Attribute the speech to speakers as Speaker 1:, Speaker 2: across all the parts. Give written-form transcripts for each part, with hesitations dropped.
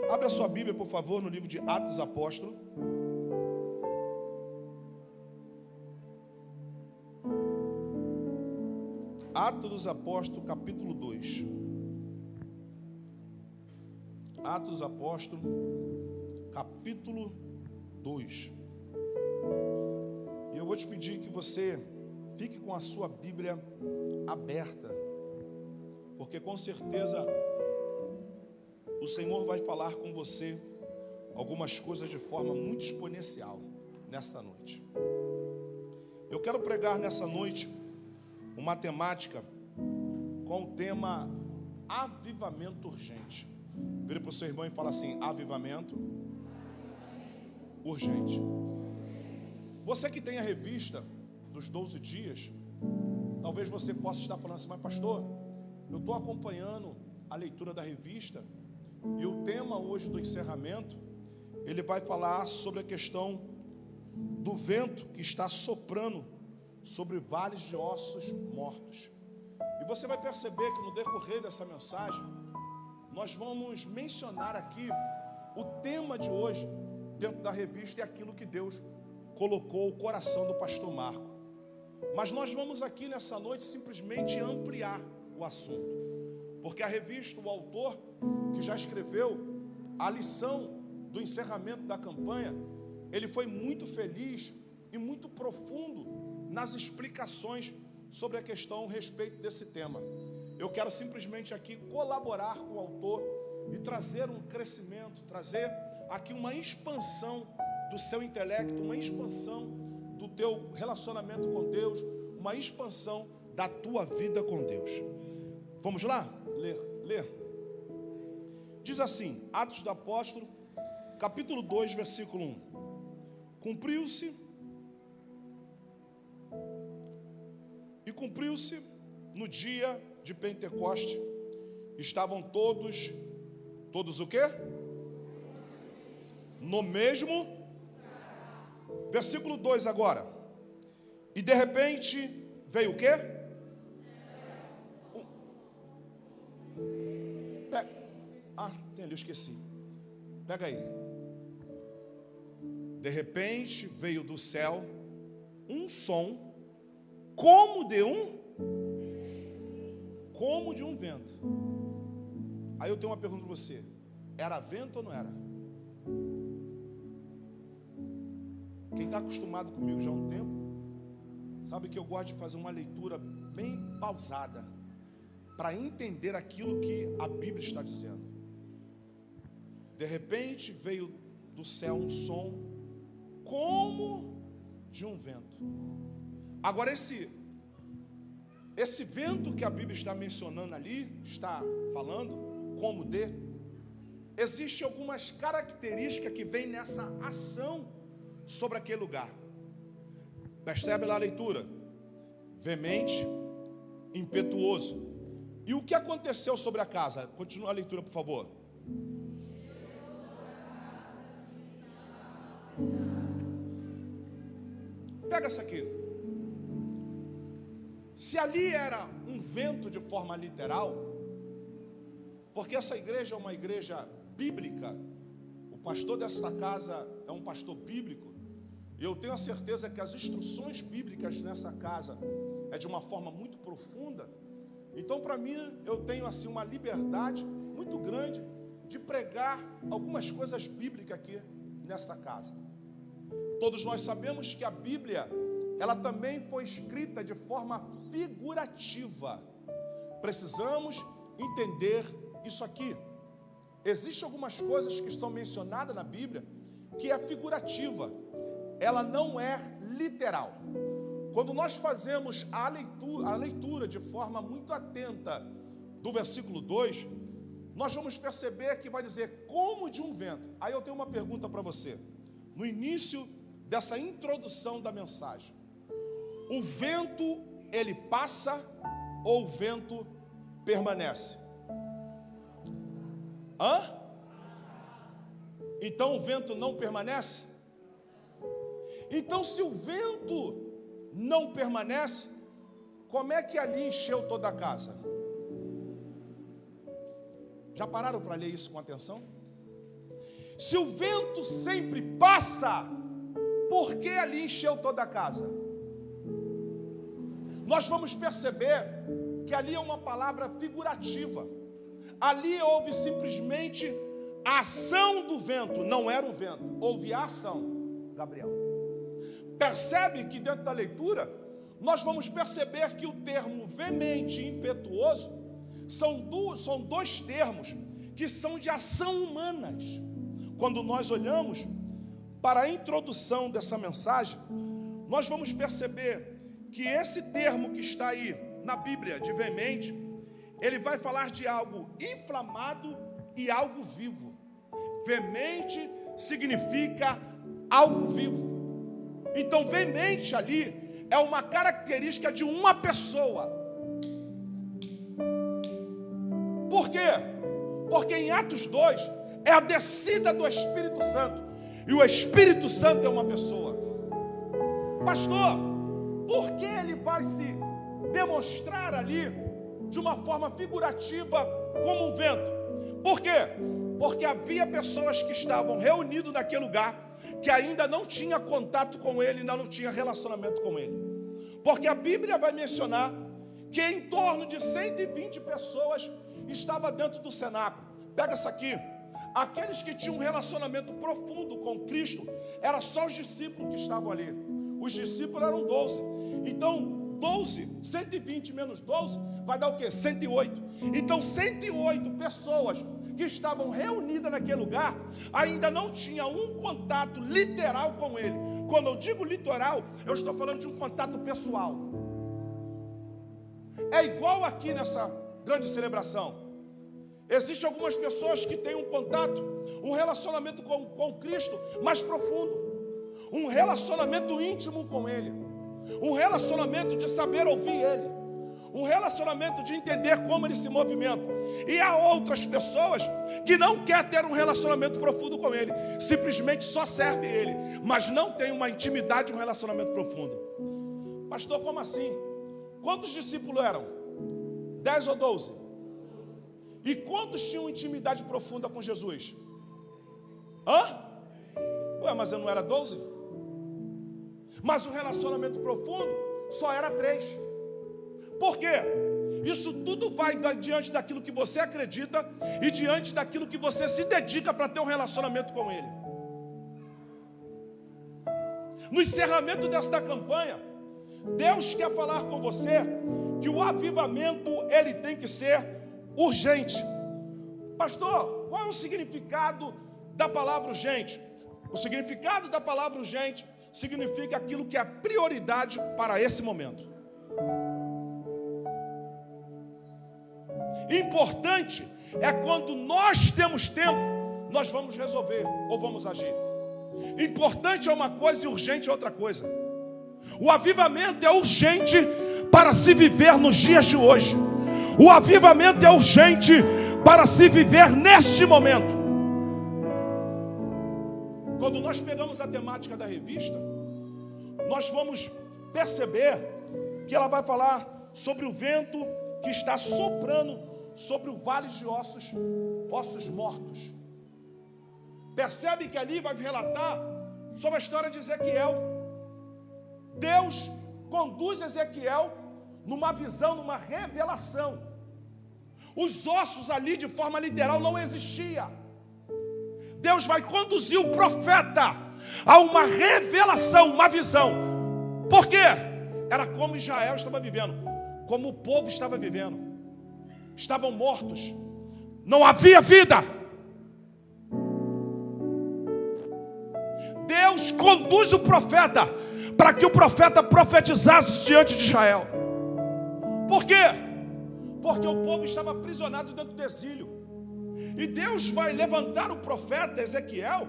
Speaker 1: Abre a sua Bíblia, por favor, no livro de Atos dos Apóstolos. Atos dos Apóstolos, capítulo 2. Atos dos Apóstolos, capítulo 2. E eu vou te pedir que você fique com a sua Bíblia aberta, porque com certeza o Senhor vai falar com você algumas coisas de forma muito exponencial nesta noite. Eu quero pregar nessa noite uma temática com o tema avivamento urgente. Vira para o seu irmão e fala assim: avivamento urgente. Você que tem a revista dos 12 dias, talvez você possa estar falando assim: mas pastor, eu estou acompanhando a leitura da revista e o tema hoje do encerramento, ele vai falar sobre a questão do vento que está soprando sobre vales de ossos mortos. E você vai perceber que no decorrer dessa mensagem, nós vamos mencionar aqui o tema de hoje dentro da revista e aquilo que Deus colocou o coração do pastor Marco. Mas nós vamos aqui nessa noite simplesmente ampliar o assunto, porque a revista, o autor que já escreveu a lição do encerramento da campanha, ele foi muito feliz e muito profundo nas explicações sobre a questão a respeito desse tema. Eu quero simplesmente aqui colaborar com o autor e trazer um crescimento, trazer aqui uma expansão do seu intelecto, uma expansão do teu relacionamento com Deus, uma expansão da tua vida com Deus. Vamos lá? Ler. Diz assim, Atos do Apóstolo, capítulo 2, versículo 1. Cumpriu-se no dia de Pentecoste, estavam todos o quê? No mesmo. Versículo 2 agora. E de repente veio o quê? Eu esqueci. Pega aí. De repente veio do céu um som como de um vento. Aí eu tenho uma pergunta para você: era vento ou não era? Quem está acostumado comigo já há um tempo sabe que eu gosto de fazer uma leitura bem pausada para entender aquilo que a Bíblia está dizendo. De repente veio do céu um som como de um vento. Agora esse vento que a Bíblia está mencionando ali, está falando como de, existe algumas características que vêm nessa ação sobre aquele lugar. Percebe lá a leitura? Veemente, impetuoso. E o que aconteceu sobre a casa? Continua a leitura, por favor. Pega essa aqui. Se ali era um vento de forma literal, porque essa igreja é uma igreja bíblica, o pastor desta casa é um pastor bíblico, e eu tenho a certeza que as instruções bíblicas nessa casa é de uma forma muito profunda. Então, para mim, eu tenho assim uma liberdade muito grande de pregar algumas coisas bíblicas aqui nesta casa. Todos nós sabemos que a Bíblia, ela também foi escrita de forma figurativa. Precisamos entender isso aqui. Existem algumas coisas que são mencionadas na Bíblia que é figurativa, ela não é literal. Quando nós fazemos a leitura de forma muito atenta do versículo 2, nós vamos perceber que vai dizer como de um vento. Aí eu tenho uma pergunta para você. No início dessa introdução da mensagem, o vento, ele passa ou o vento permanece? Então o vento não permanece? Então, se o vento não permanece, como é que ali encheu toda a casa? Já pararam para ler isso com atenção? Se o vento sempre passa, por que ali encheu toda a casa? Nós vamos perceber que ali é uma palavra figurativa. Ali houve simplesmente a ação do vento, não era um vento, houve a ação, Gabriel. Percebe que dentro da leitura, nós vamos perceber que o termo veemente e impetuoso são dois termos que são de ação humanas. Quando nós olhamos para a introdução dessa mensagem, nós vamos perceber que esse termo que está aí na Bíblia, de veemente, ele vai falar de algo inflamado e algo vivo. Veemente significa algo vivo. Então, veemente ali é uma característica de uma pessoa. Por quê? Porque em Atos 2 é a descida do Espírito Santo. E o Espírito Santo é uma pessoa. Pastor, por que ele vai se demonstrar ali de uma forma figurativa como um vento? Por quê? Porque havia pessoas que estavam reunidas naquele lugar que ainda não tinha contato com ele, ainda não tinha relacionamento com ele. Porque a Bíblia vai mencionar que em torno de 120 pessoas estavam dentro do cenáculo. Pega essa aqui. Aqueles que tinham um relacionamento profundo com Cristo, era só os discípulos que estavam ali. Os discípulos eram 12. Então, 12, 120 menos 12, vai dar o quê? 108. Então, 108 pessoas que estavam reunidas naquele lugar, ainda não tinha um contato literal com ele. Quando eu digo literal, eu estou falando de um contato pessoal. É igual aqui nessa grande celebração. Existem algumas pessoas que têm um contato, um relacionamento com Cristo mais profundo, um relacionamento íntimo com Ele, um relacionamento de saber ouvir Ele, um relacionamento de entender como Ele se movimenta. E há outras pessoas que não querem ter um relacionamento profundo com Ele, simplesmente só serve Ele, mas não tem uma intimidade, um relacionamento profundo. Pastor, como assim? Quantos discípulos eram? 10 ou 12? E quantos tinham intimidade profunda com Jesus? Ué, mas eu não era 12? Mas o relacionamento profundo só era 3. Por quê? Isso tudo vai diante daquilo que você acredita e diante daquilo que você se dedica para ter um relacionamento com Ele. No encerramento desta campanha, Deus quer falar com você que o avivamento, ele tem que ser urgente. Pastor, qual é o significado da palavra urgente? O significado da palavra urgente significa aquilo que é prioridade para esse momento. Importante é quando nós temos tempo, nós vamos resolver ou vamos agir. Importante é uma coisa e urgente é outra coisa. O avivamento é urgente para se viver nos dias de hoje. O avivamento é urgente para se viver neste momento. Quando nós pegamos a temática da revista, nós vamos perceber que ela vai falar sobre o vento que está soprando sobre o vale de ossos mortos. Percebe que ali vai relatar sobre a história de Ezequiel. Deus conduz Ezequiel numa visão, numa revelação. Os ossos ali de forma literal não existiam. Deus vai conduzir o profeta a uma revelação, uma visão. Por quê? Era como Israel estava vivendo, como o povo estava vivendo. Estavam mortos, não havia vida. Deus conduz o profeta para que o profeta profetizasse diante de Israel. Por quê? Porque o povo estava aprisionado dentro do exílio. E Deus vai levantar o profeta Ezequiel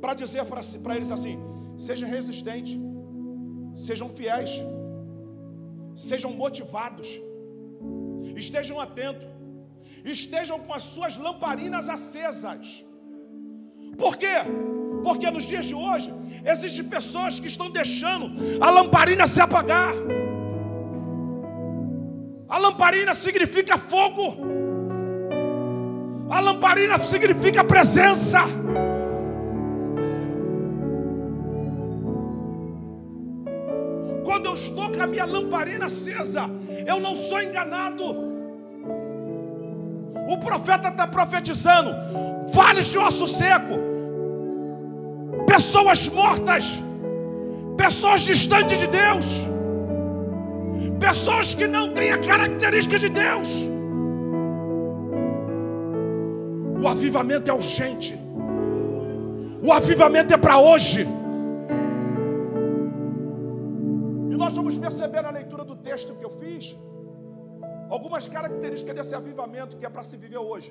Speaker 1: para dizer para eles assim: sejam resistentes, sejam fiéis, sejam motivados, estejam atentos, estejam com as suas lamparinas acesas. Por quê? Porque nos dias de hoje existem pessoas que estão deixando a lamparina se apagar. A lamparina significa fogo. A lamparina significa presença. eu estou com a minha lamparina acesa, eu não sou enganado. O profeta está profetizando vales de osso seco, pessoas mortas, pessoas distantes de Deus, pessoas que não têm a característica de Deus. O avivamento é urgente. O avivamento é para hoje. E nós vamos perceber na leitura do texto que eu fiz algumas características desse avivamento que é para se viver hoje.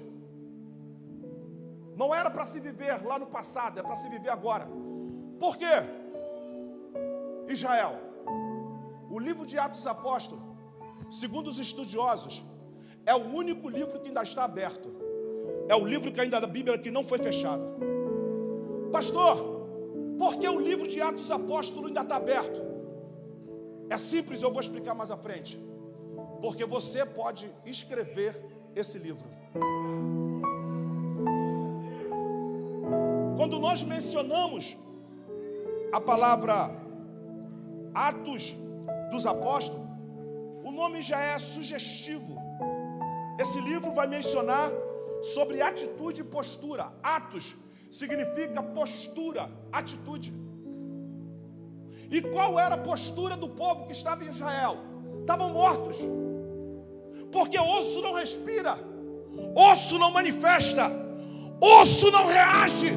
Speaker 1: Não era para se viver lá no passado, é para se viver agora. Por quê? Israel, o livro de Atos dos Apóstolos, segundo os estudiosos, é o único livro que ainda está aberto. É o livro que ainda da Bíblia que não foi fechado. Pastor, por que o livro de Atos dos Apóstolos ainda está aberto? É simples, eu vou explicar mais à frente. Porque você pode escrever esse livro. Quando nós mencionamos a palavra Atos dos Apóstolos, o nome já é sugestivo. Esse livro vai mencionar sobre atitude e postura. Atos significa postura, atitude. E qual era a postura do povo que estava em Israel? Estavam mortos. Porque osso não respira, osso não manifesta, osso não reage.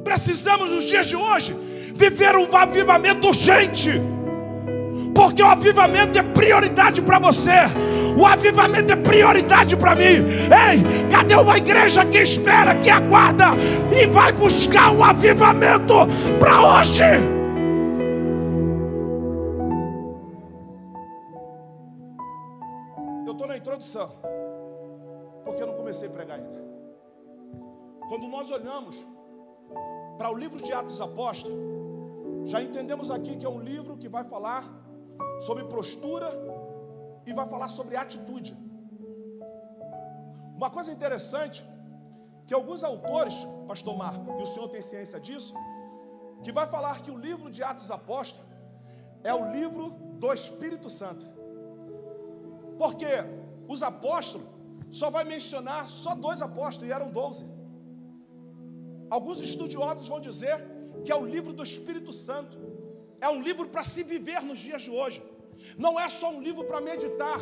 Speaker 1: Precisamos nos dias de hoje viver um avivamento urgente. Porque o avivamento é prioridade para você. O avivamento é prioridade para mim. Ei, cadê uma igreja que espera, que aguarda e vai buscar um avivamento para hoje? Eu estou na introdução, porque eu não comecei a pregar ainda. Quando nós olhamos para o livro de Atos dos Apóstolos, já entendemos aqui que é um livro que vai falar sobre postura e vai falar sobre atitude. Uma coisa interessante, que alguns autores, pastor Marco, e o senhor tem ciência disso, que vai falar que o livro de Atos dos Apóstolos é o livro do Espírito Santo. Porque os apóstolos só vai mencionar só 2 apóstolos, e eram 12. Alguns estudiosos vão dizer que é o livro do Espírito Santo. É um livro para se viver nos dias de hoje. Não é só um livro para meditar.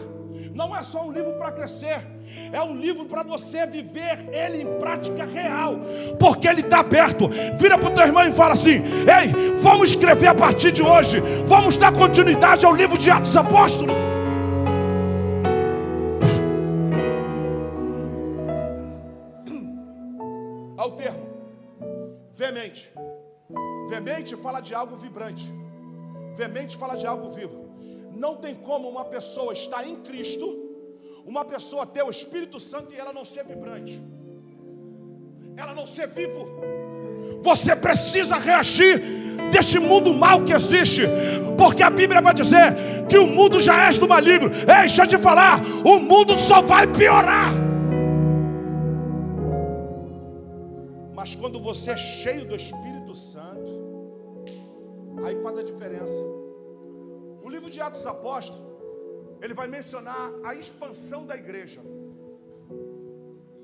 Speaker 1: Não é só um livro para crescer. É um livro para você viver ele em prática real. Porque ele está aberto. Vira para o teu irmão e fala assim: ei, vamos escrever a partir de hoje. Vamos dar continuidade ao livro de Atos dos Apóstolos. Ao termo veemente. Veemente fala de algo vibrante. Veemente fala de algo vivo. Não tem como uma pessoa estar em Cristo, uma pessoa ter o Espírito Santo e ela não ser vibrante, ela não ser vivo. Você precisa reagir deste mundo mal que existe, porque a Bíblia vai dizer que o mundo já é do maligno. Ei, deixa eu te falar, o mundo só vai piorar. Mas quando você é cheio do Espírito Santo, aí faz a diferença. O livro de Atos dos Apóstolos, ele vai mencionar a expansão da igreja.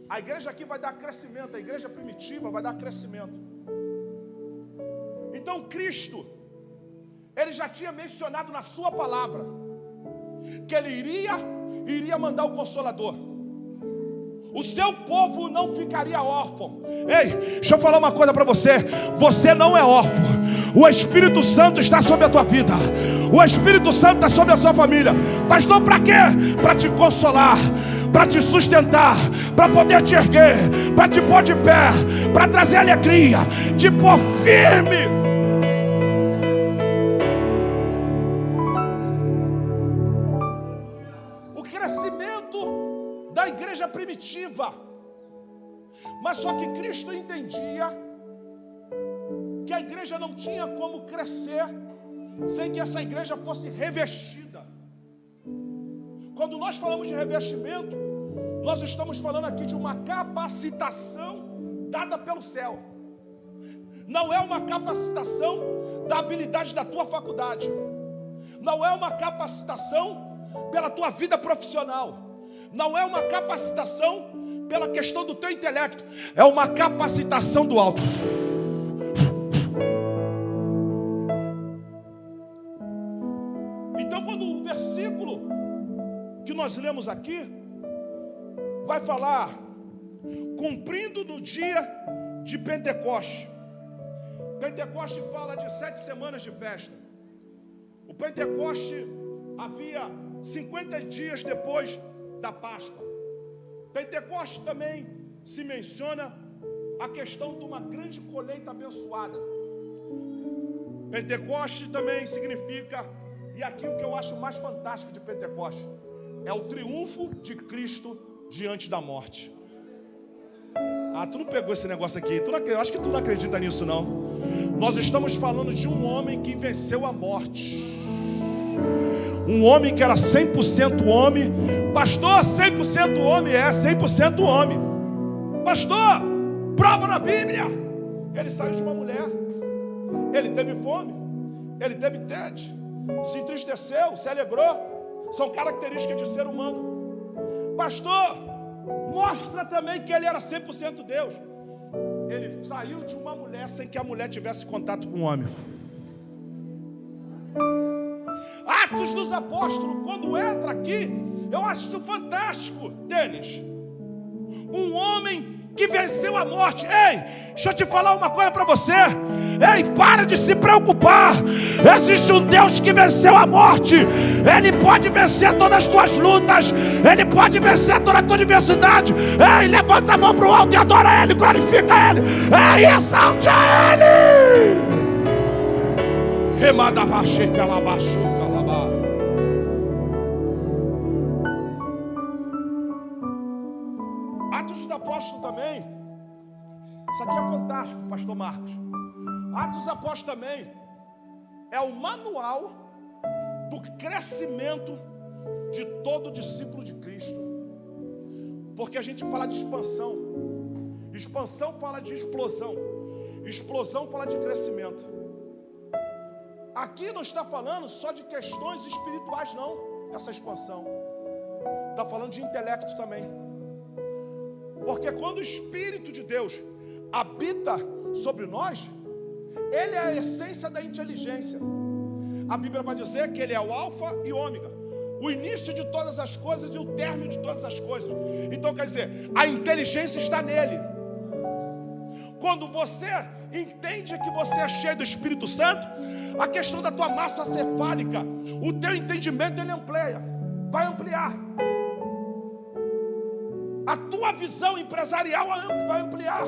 Speaker 1: A igreja aqui vai dar crescimento, a igreja primitiva vai dar crescimento. Então Cristo, ele já tinha mencionado na sua palavra que ele iria mandar o Consolador. O seu povo não ficaria órfão. Ei, deixa eu falar uma coisa para você. Você não é órfão. O Espírito Santo está sobre a tua vida. O Espírito Santo está sobre a sua família. Pastor, para quê? Para te consolar, para te sustentar, para poder te erguer, para te pôr de pé, para trazer alegria, te pôr firme. Da igreja primitiva. Mas só que Cristo entendia que a igreja não tinha como crescer sem que essa igreja fosse revestida. Quando nós falamos de revestimento, nós estamos falando aqui de uma capacitação dada pelo céu. Não é uma capacitação da habilidade da tua faculdade. Não é uma capacitação pela tua vida profissional. Não é uma capacitação pela questão do teu intelecto. É uma capacitação do alto. Então, quando o versículo que nós lemos aqui vai falar, cumprindo no dia de Pentecoste. Pentecoste fala de 7 semanas de festa. O Pentecoste havia 50 dias depois da Páscoa. Pentecoste também se menciona a questão de uma grande colheita abençoada. Pentecoste também significa, e aqui o que eu acho mais fantástico de Pentecoste, é o triunfo de Cristo diante da morte. Ah, tu não pegou esse negócio aqui, eu acho que tu não acredita nisso não. Nós estamos falando de um homem que venceu a morte. Um homem que era 100% homem. Pastor, 100% homem? É, 100% homem. Pastor, prova na Bíblia. Ele saiu de uma mulher. Ele teve fome. Ele teve tédio. Se entristeceu, se alegrou. São características de ser humano. Pastor, mostra também que ele era 100% Deus. Ele saiu de uma mulher sem que a mulher tivesse contato com o homem. Atos dos Apóstolos, quando entra aqui, eu acho isso fantástico, Denis. Um homem que venceu a morte. Ei, deixa eu te falar uma coisa para você. Ei, para de se preocupar. Existe um Deus que venceu a morte. Ele pode vencer todas as tuas lutas. Ele pode vencer toda a tua adversidade. Ei, levanta a mão para o alto e adora Ele, glorifica Ele. Ei, exalte a Ele. Remada baixei pela baixo, calabá. Atos dos Apóstolos também. Isso aqui é fantástico, pastor Marcos. Atos dos Apóstolos também é o manual do crescimento de todo discípulo de Cristo. Porque a gente fala de expansão. Expansão fala de explosão. Explosão fala de crescimento. Aqui não está falando só de questões espirituais, não. Essa expansão está falando de intelecto também. Porque quando o Espírito de Deus habita sobre nós, Ele é a essência da inteligência. A Bíblia vai dizer que Ele é o alfa e ômega, o início de todas as coisas e o término de todas as coisas. Então quer dizer, a inteligência está nele. Quando você entende que você é cheio do Espírito Santo, a questão da tua massa cefálica, o teu entendimento ele amplia, vai ampliar. A tua visão empresarial vai ampliar.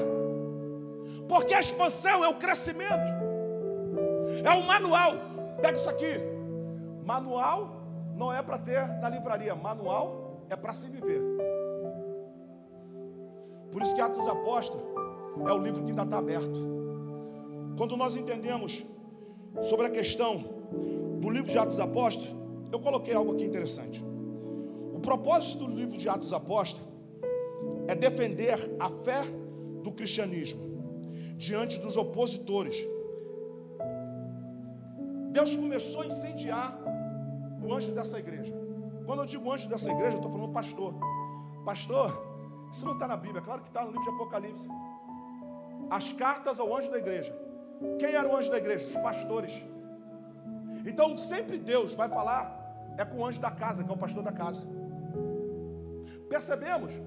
Speaker 1: Porque a expansão é o crescimento. É um manual. Pega isso aqui. Manual não é para ter na livraria. Manual é para se viver. Por isso que Atos dos Apóstolos é o livro que ainda está aberto. Quando nós entendemos sobre a questão do livro de Atos dos Apóstolos, eu coloquei algo aqui interessante. O propósito do livro de Atos dos Apóstolos é defender a fé do cristianismo diante dos opositores. Deus começou a incendiar o anjo dessa igreja. Quando eu digo anjo dessa igreja, eu estou falando pastor. Pastor, isso não está na Bíblia, claro que está no livro de Apocalipse. As cartas ao anjo da igreja. Quem era o anjo da igreja? Os pastores. Então sempre Deus vai falar é com o anjo da casa, que é o pastor da casa. Percebemos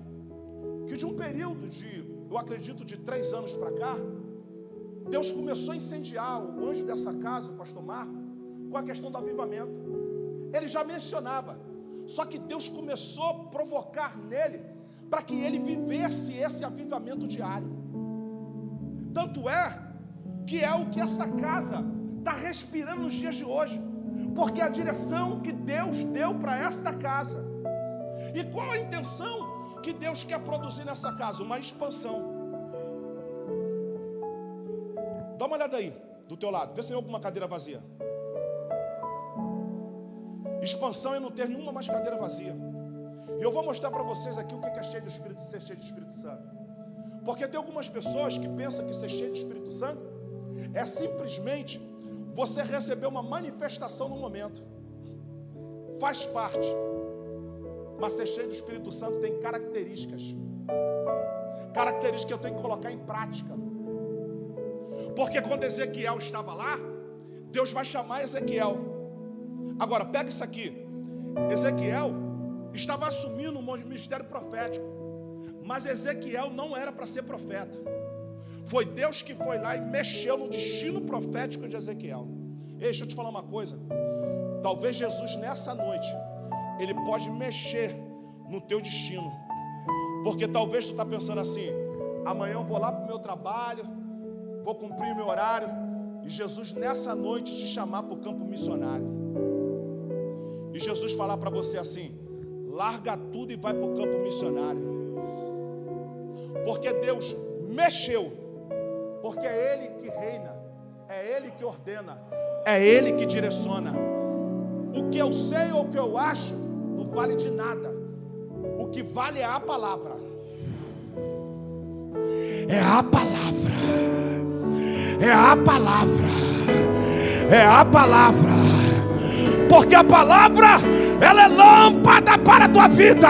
Speaker 1: que de um período de, eu acredito, de 3 anos para cá, Deus começou a incendiar o anjo dessa casa, o pastor Marco, com a questão do avivamento. Ele já mencionava, só que Deus começou a provocar nele, para que ele vivesse esse avivamento diário. Tanto é o que essa casa está respirando nos dias de hoje, porque é a direção que Deus deu para esta casa. E qual a intenção que Deus quer produzir nessa casa? Uma expansão. Dá uma olhada aí, do teu lado, vê se tem alguma cadeira vazia. Expansão é não ter nenhuma mais cadeira vazia. E eu vou mostrar para vocês aqui o que é cheio do Espírito, ser cheio do Espírito Santo. Porque tem algumas pessoas que pensam que ser cheio do Espírito Santo é simplesmente Você recebeu uma manifestação no momento, faz parte, mas ser cheio do Espírito Santo tem características que eu tenho que colocar em prática. Porque quando Ezequiel estava lá, Deus vai chamar Ezequiel. Agora, pega isso aqui. Ezequiel estava assumindo um ministério profético, mas Ezequiel não era para ser profeta. Foi Deus que foi lá e mexeu no destino profético de Ezequiel. Ei, deixa eu te falar uma coisa. Talvez Jesus nessa noite, Ele pode mexer no teu destino. Porque talvez tu está pensando assim: amanhã eu vou lá para o meu trabalho, vou cumprir o meu horário, e Jesus nessa noite te chamar para o campo missionário. E Jesus falar para você assim: larga tudo e vai para o campo missionário. Porque Deus mexeu. Porque é Ele que reina, é Ele que ordena, é Ele que direciona. O que eu sei ou o que eu acho não vale de nada. O que vale é a palavra. É a palavra. É a palavra. É a palavra. Porque a palavra, ela é lâmpada para a tua vida.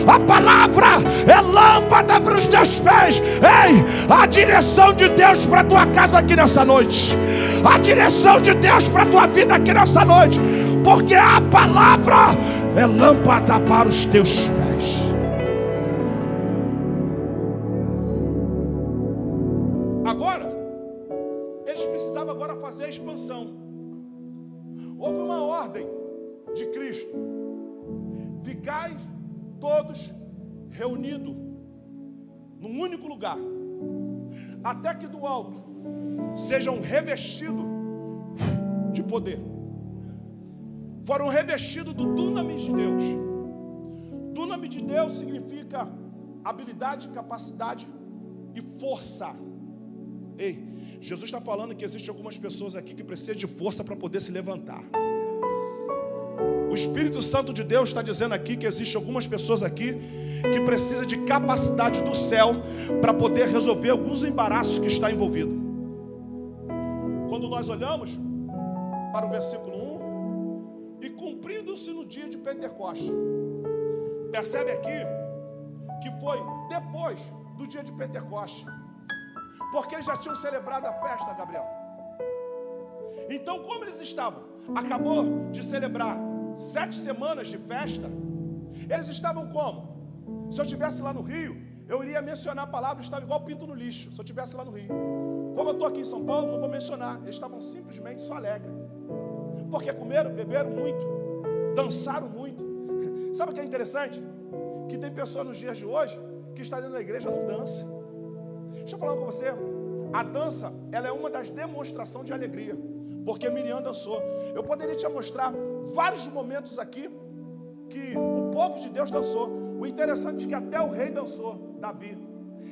Speaker 1: A palavra é lâmpada para os teus pés. Ei, a direção de Deus para a tua casa aqui nessa noite. A direção de Deus para a tua vida aqui nessa noite. Porque a palavra é lâmpada para os teus pés. Agora, eles precisavam agora fazer a expansão. Houve uma ordem de Cristo: ficai todos reunidos num único lugar, até que do alto sejam revestidos de poder. Foram revestidos do dunamis de Deus. Dunamis de Deus significa habilidade, capacidade e força. Ei, Jesus está falando que existem algumas pessoas aqui que precisam de força para poder se levantar. O Espírito Santo de Deus está dizendo aqui que existem algumas pessoas aqui que precisam de capacidade do céu para poder resolver alguns embaraços que está envolvido. Quando nós olhamos para o versículo 1, e cumprindo-se no dia de Pentecostes, percebe aqui que foi depois do dia de Pentecostes, porque eles já tinham celebrado a festa, Gabriel. Então, como eles estavam, acabou de celebrar 7 semanas de festa, eles estavam como? Se eu estivesse lá no Rio, eu iria mencionar a palavra, estava igual pinto no lixo, se eu estivesse lá no Rio. Como eu estou aqui em São Paulo, não vou mencionar. Eles estavam simplesmente só alegres, porque comeram, beberam muito, dançaram muito. Sabe o que é interessante? Que tem pessoas nos dias de hoje que está dentro da igreja não dança. Deixa eu falar com você. A dança, ela é uma das demonstrações de alegria, porque Miriam dançou. Eu poderia te mostrar vários momentos aqui que o povo de Deus dançou. O interessante é que até o rei dançou, Davi.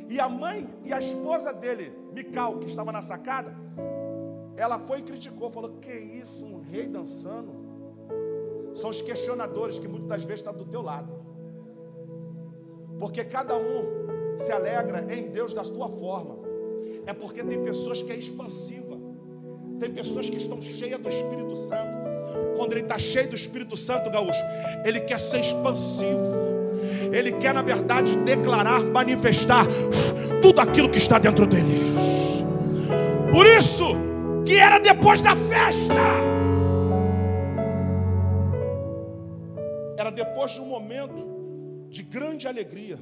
Speaker 1: E a mãe e a esposa dele, Mical, que estava na sacada, ela foi e criticou, falou: que isso, um rei dançando? São os questionadores que muitas das vezes estão do teu lado. Porque cada um se alegra em Deus da sua forma. É porque tem pessoas que é expansiva. Tem pessoas que estão cheias do Espírito Santo. Quando ele está cheio do Espírito Santo, gaúcho, ele quer ser expansivo. Ele quer, na verdade, declarar, manifestar tudo aquilo que está dentro dele. Por isso que era depois da festa. Era depois de um momento de grande alegria.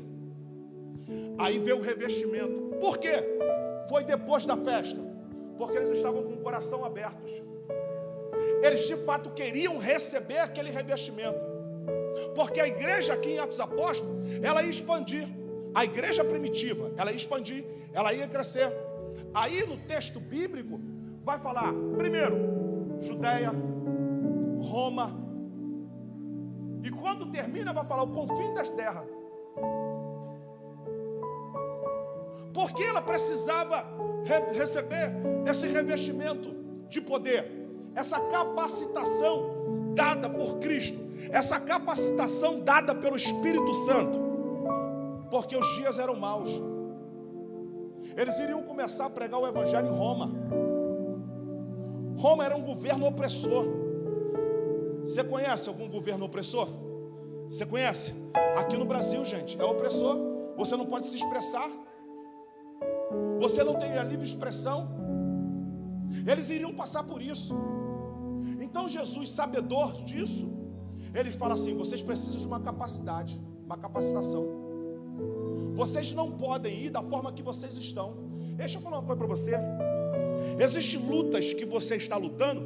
Speaker 1: Aí veio o revestimento. Por quê? Foi depois da festa. Porque eles estavam com o coração abertos. Eles de fato queriam receber aquele revestimento. Porque a igreja aqui em Atos Apóstolos, ela ia expandir. A igreja primitiva, ela ia expandir, ela ia crescer. Aí no texto bíblico vai falar, primeiro, Judeia, Roma. E quando termina vai falar o confim das terras. Porque ela precisava receber esse revestimento de poder, essa capacitação dada por Cristo, essa capacitação dada pelo Espírito Santo, porque os dias eram maus. Eles iriam começar a pregar o evangelho em Roma. Roma era um governo opressor. Você conhece algum governo opressor? Você conhece? Aqui no Brasil, gente, é opressor. Você não pode se expressar. Você não tem a livre expressão. Eles iriam passar por isso. Então Jesus, sabedor disso, ele fala assim: vocês precisam de uma capacidade, uma capacitação. Vocês não podem ir da forma que vocês estão. Deixa eu falar uma coisa para você. Existem lutas que você está lutando,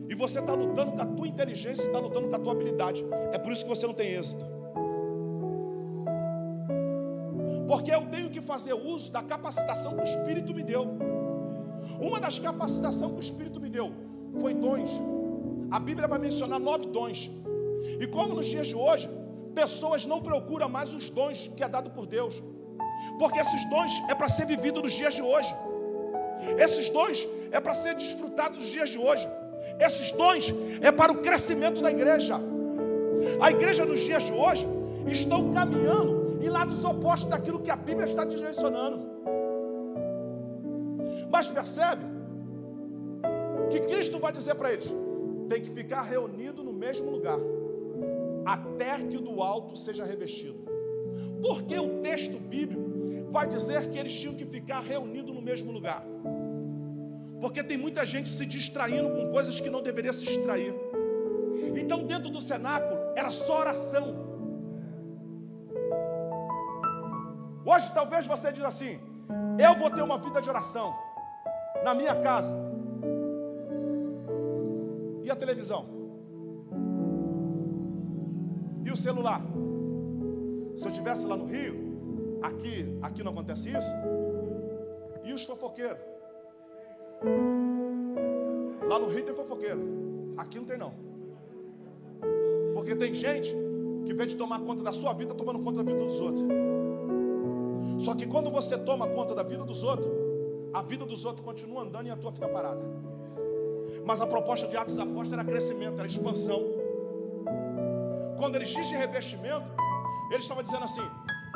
Speaker 1: e você está lutando com a tua inteligência, está lutando com a tua habilidade. É por isso que você não tem êxito. Porque eu tenho que fazer uso da capacitação que o Espírito me deu. Uma das capacitações que o Espírito me deu foi dons. A Bíblia vai mencionar 9 dons. E como nos dias de hoje, pessoas não procuram mais os dons que é dado por Deus, porque esses dons é para ser vivido nos dias de hoje. Esses dons é para ser desfrutado nos dias de hoje. Esses dons é para o crescimento da igreja. A igreja nos dias de hoje estão caminhando em lados opostos daquilo que a Bíblia está direcionando. Mas percebe que Cristo vai dizer para eles: tem que ficar reunido no mesmo lugar, até que o do alto seja revestido. Porque o texto bíblico vai dizer que eles tinham que ficar reunidos no mesmo lugar? Porque tem muita gente se distraindo com coisas que não deveria se distrair. Então dentro do cenáculo era só oração. Hoje talvez você diga assim: eu vou ter uma vida de oração na minha casa. E a televisão? E o celular? Se eu estivesse lá no Rio, aqui não acontece isso. E os fofoqueiros? Lá no Rio tem fofoqueiro, aqui não tem não. Porque tem gente que, em vez de tomar conta da sua vida, está tomando conta da vida dos outros. Só que quando você toma conta da vida dos outros, a vida dos outros continua andando e a tua fica parada. Mas a proposta de Atos dos Apóstolos era crescimento, era expansão. Quando eles dizem revestimento, eles estavam dizendo assim: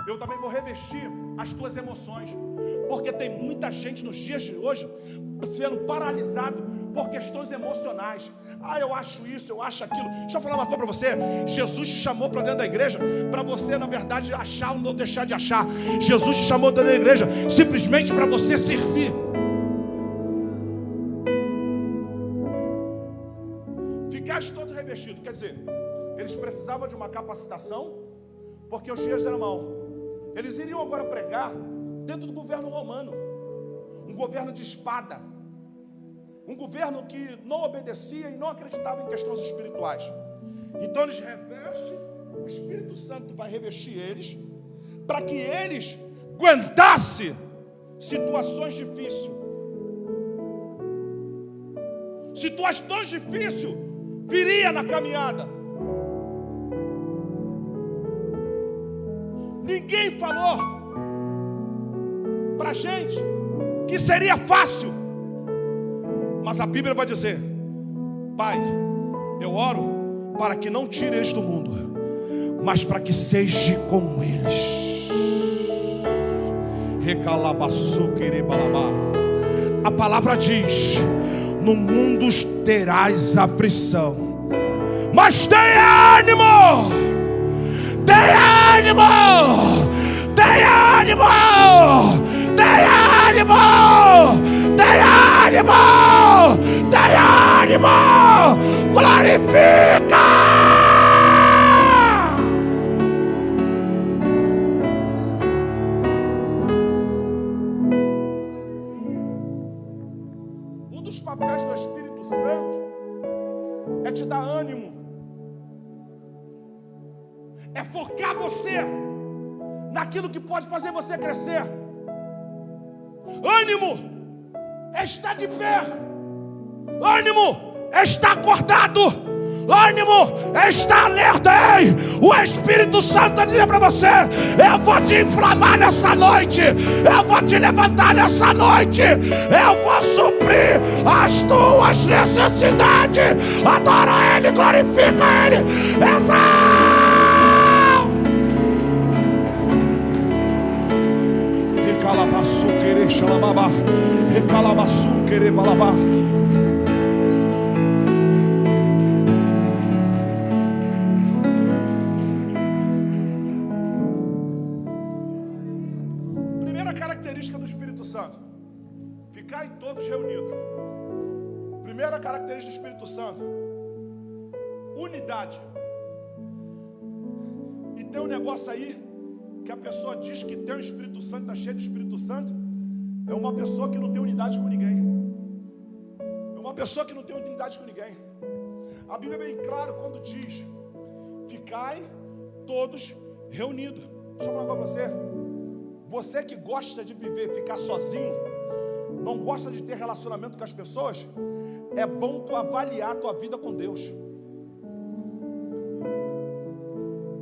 Speaker 1: eu também vou revestir as tuas emoções. Porque tem muita gente nos dias de hoje sendo paralisado por questões emocionais. Eu acho isso, eu acho aquilo. Deixa eu falar uma coisa para você. Jesus te chamou para dentro da igreja para você, na verdade, achar ou não deixar de achar. Jesus te chamou dentro da igreja simplesmente para você servir. Ficaste todo revestido. Quer dizer, eles precisavam de uma capacitação, porque os dias eram maus. Eles iriam agora pregar dentro do governo romano, um governo de espada, um governo que não obedecia e não acreditava em questões espirituais. Então eles revestem, o Espírito Santo vai revestir eles, para que eles aguentassem situações difíceis. Situações difíceis viria na caminhada. Ninguém falou para a gente que seria fácil. Mas a Bíblia vai dizer: Pai, eu oro para que não tire eles do mundo, mas para que seja com eles. A palavra diz: no mundo terás aflição, mas tenha ânimo, tenha ânimo, tenha ânimo, tenha ânimo, tenha ânimo, tenha ânimo, glorifica. Um dos papéis do Espírito Santo é te dar ânimo, é focar você naquilo que pode fazer você crescer. Ânimo é estar de pé, ânimo é estar acordado, ânimo é estar alerta. Ei, o Espírito Santo está dizendo para você: eu vou te inflamar nessa noite, eu vou te levantar nessa noite, eu vou suprir as tuas necessidades. Adora Ele, glorifica Ele, exalta. Primeira característica do Espírito Santo: ficar todos reunidos. Primeira característica do Espírito Santo: unidade. E tem um negócio aí que a pessoa diz que tem o Espírito Santo, está cheio do Espírito Santo. É uma pessoa que não tem unidade com ninguém. É uma pessoa que não tem unidade com ninguém. A Bíblia é bem clara quando diz: ficai todos reunidos. Deixa eu falar com você. Você que gosta de viver, ficar sozinho, não gosta de ter relacionamento com as pessoas, é bom tu avaliar a tua vida com Deus.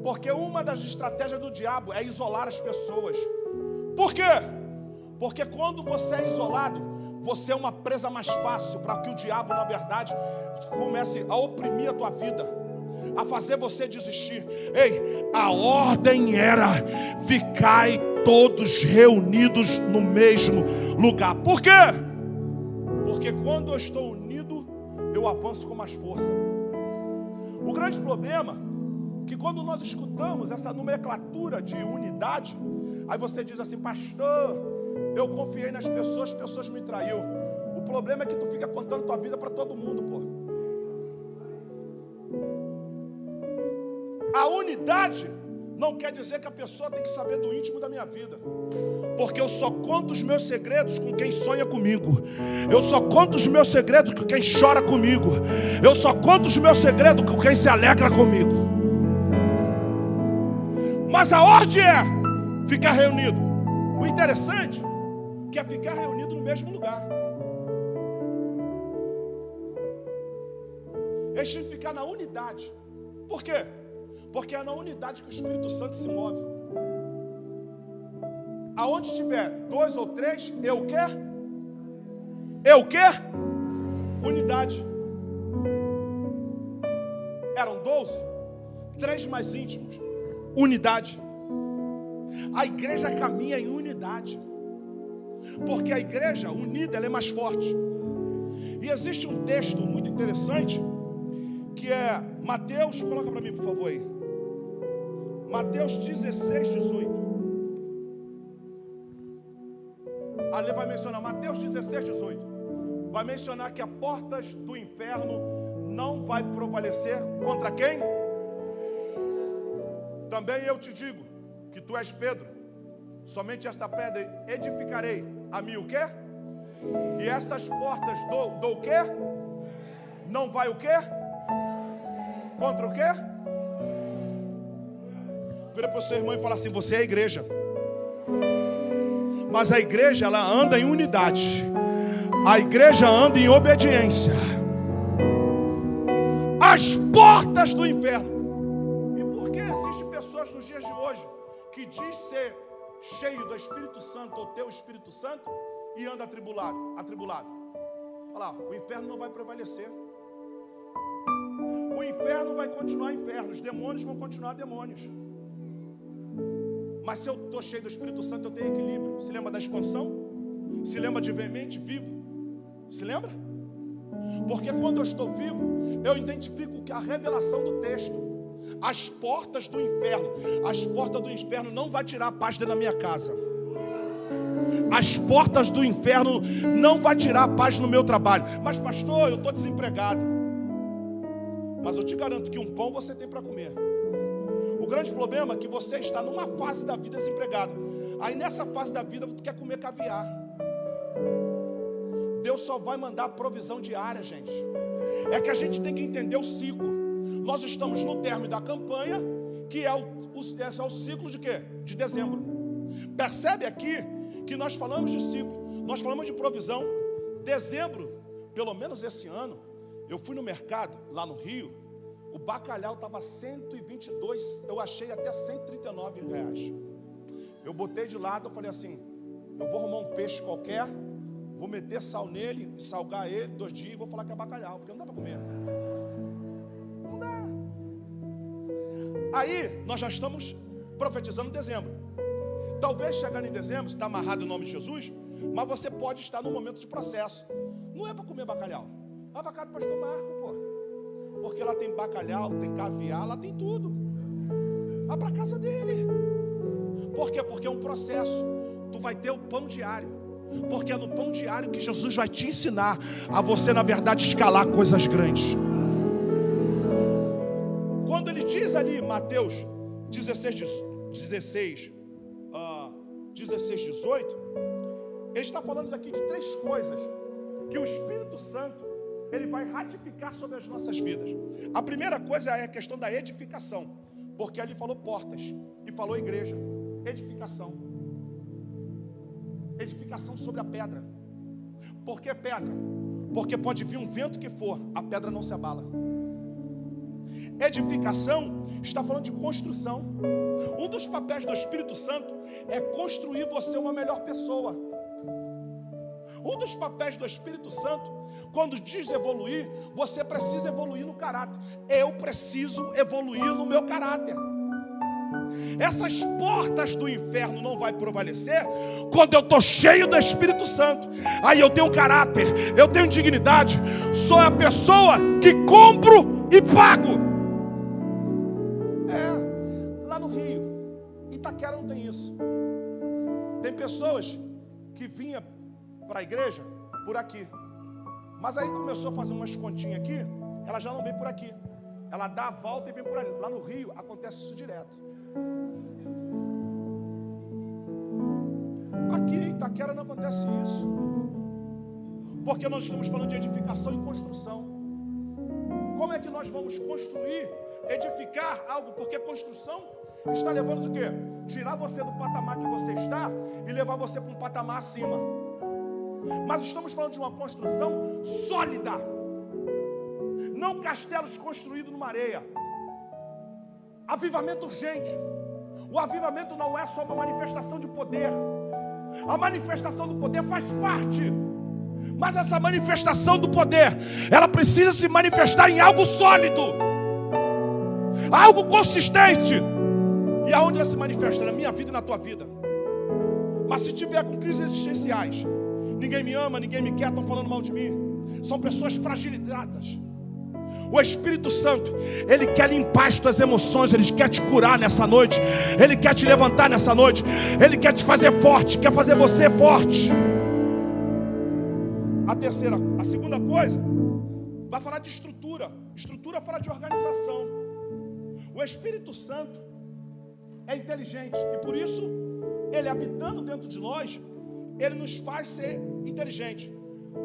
Speaker 1: Porque uma das estratégias do diabo é isolar as pessoas. Por quê? Porque quando você é isolado, você é uma presa mais fácil para que o diabo, na verdade, comece a oprimir a tua vida, a fazer você desistir. Ei, a ordem era: ficai todos reunidos no mesmo lugar. Por quê? Porque quando eu estou unido, eu avanço com mais força. O grande problema é que quando nós escutamos essa nomenclatura de unidade, aí você diz assim: pastor, eu confiei nas pessoas, as pessoas me traiu. O problema é que tu fica contando tua vida para todo mundo, pô. A unidade não quer dizer que a pessoa tem que saber do íntimo da minha vida, porque eu só conto os meus segredos com quem sonha comigo. Eu só conto os meus segredos com quem chora comigo. Eu só conto os meus segredos com quem se alegra comigo. Mas a ordem é ficar reunido. O interessante é que é ficar reunido no mesmo lugar. Eles têm que ficar na unidade. Por quê? Porque é na unidade que o Espírito Santo se move. Aonde tiver 2 ou 3, eu quero? Eu quero? Unidade. Eram 12, 3 mais íntimos. Unidade. A igreja caminha em unidade. Porque a igreja unida, ela é mais forte. E existe um texto muito interessante, que é Mateus, coloca para mim por favor aí. Mateus 16, 18. Ali vai mencionar, Mateus 16, 18. Vai mencionar que as portas do inferno não vai prevalecer contra quem? Também eu te digo que tu és Pedro. Somente esta pedra edificarei a mim o quê? E estas portas do o quê? Não vai o quê? Contra o quê? Vira para o seu irmão e fala assim: você é a igreja. Mas a igreja, ela anda em unidade. A igreja anda em obediência. As portas do inferno. E por que existem pessoas nos dias de hoje que diz ser cheio do Espírito Santo ou ter o Espírito Santo e anda atribulado? Olha lá, o inferno não vai prevalecer. O inferno vai continuar inferno, os demônios vão continuar demônios. Mas se eu estou cheio do Espírito Santo, eu tenho equilíbrio. Se lembra da expansão? Se lembra de veemente, vivo? Se lembra? Porque quando eu estou vivo, eu identifico que a revelação do texto, as portas do inferno não vai tirar a paz dentro da minha casa. As portas do inferno não vai tirar a paz no meu trabalho. Mas pastor, eu estou desempregado. Mas eu te garanto que um pão você tem para comer. O grande problema é que você está numa fase da vida desempregado. Aí nessa fase da vida você quer comer caviar. Deus só vai mandar provisão diária, gente. É que a gente tem que entender o ciclo. Nós estamos no término da campanha, que é o ciclo de quê? De dezembro. Percebe aqui que nós falamos de ciclo, nós falamos de provisão. Dezembro, pelo menos esse ano, eu fui no mercado, lá no Rio, o bacalhau estava 122, eu achei até 139 reais. Eu botei de lado, eu falei assim, eu vou arrumar um peixe qualquer, vou meter sal nele, salgar ele 2 dias e vou falar que é bacalhau, porque não dá para comer. Não dá. Aí, nós já estamos profetizando dezembro. Talvez chegando em dezembro, está amarrado em nome de Jesus, mas você pode estar num momento de processo. Não é para comer bacalhau. Vai para casa do pastor Marco, pô. Porque lá tem bacalhau, tem caviar, lá tem tudo. Vai para casa dele. Por quê? Porque é um processo. tu vai ter o pão diário, porque é no pão diário que Jesus vai te ensinar a você, na verdade, escalar coisas grandes. Quando ele diz ali, Mateus 16, 18, ele está falando aqui de 3 coisas que o Espírito Santo ele vai ratificar sobre as nossas vidas. A primeira coisa é a questão da edificação, porque ali falou portas e falou igreja. Edificação. Edificação sobre a pedra. Por que pedra? Porque pode vir um vento que for, a pedra não se abala. Edificação está falando de construção. Um dos papéis do Espírito Santo é construir você uma melhor pessoa. Um dos papéis do Espírito Santo, quando diz evoluir, você precisa evoluir no caráter. Eu preciso evoluir no meu caráter. Essas portas do inferno não vai prevalecer quando eu estou cheio do Espírito Santo. Aí eu tenho caráter, eu tenho dignidade. Sou a pessoa que compro e pago. Lá no Rio, Itaquera não tem isso. Tem pessoas que vinham para a igreja por aqui, mas aí começou a fazer umas continhas aqui, ela já não vem por aqui, ela dá a volta e vem por ali. Lá no Rio acontece isso direto. Aqui em Itaquera não acontece isso, porque nós estamos falando de edificação e construção. Como é que nós vamos construir, edificar algo? Porque construção está levando o quê? Tirar você do patamar que você está e levar você para um patamar acima. Mas estamos falando de uma construção sólida, não castelos construídos numa areia. Avivamento urgente. O avivamento não é só uma manifestação de poder. A manifestação do poder faz parte, mas essa manifestação do poder, ela precisa se manifestar em algo sólido, algo consistente. E aonde ela se manifesta? Na minha vida e na tua vida. Mas se tiver com crises existenciais, ninguém me ama, ninguém me quer, estão falando mal de mim, são pessoas fragilizadas. O Espírito Santo, ele quer limpar as tuas emoções, ele quer te curar nessa noite, ele quer te levantar nessa noite, ele quer te fazer forte, quer fazer você forte. A segunda coisa, vai falar de estrutura. Estrutura fala de organização. O Espírito Santo é inteligente e por isso, ele habitando dentro de nós, ele nos faz ser inteligente.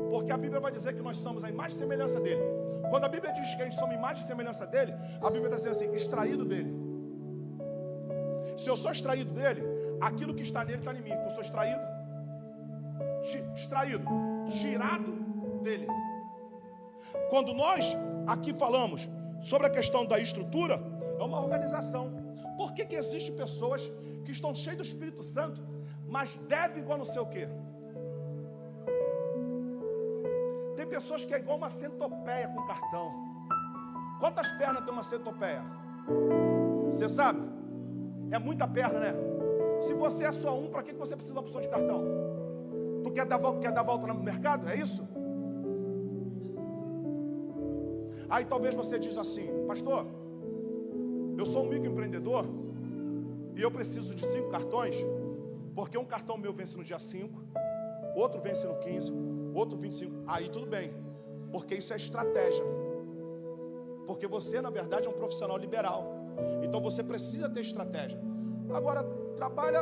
Speaker 1: Porque a Bíblia vai dizer que nós somos a imagem e semelhança dele. Quando a Bíblia diz que a gente somos imagem e semelhança dele, a Bíblia está dizendo assim, extraído dele. Se eu sou extraído dele, aquilo que está nele está em mim. Eu sou extraído, tirado dele. Quando nós aqui falamos sobre a questão da estrutura, é uma organização. Por que existem pessoas que estão cheias do Espírito Santo, mas devem igual não sei o quê? Tem pessoas que é igual uma centopeia com cartão. Quantas pernas tem uma centopeia? Você sabe? É muita perna, né? Se você é só um, para que você precisa de uma opção de cartão? Tu quer dar volta no mercado? É isso? Aí talvez você diz assim, pastor, eu sou um microempreendedor e eu preciso de 5 cartões, porque um cartão meu vence no dia 5, outro vence no 15, outro 25, aí tudo bem, porque isso é estratégia, porque você na verdade é um profissional liberal, então você precisa ter estratégia. Agora trabalha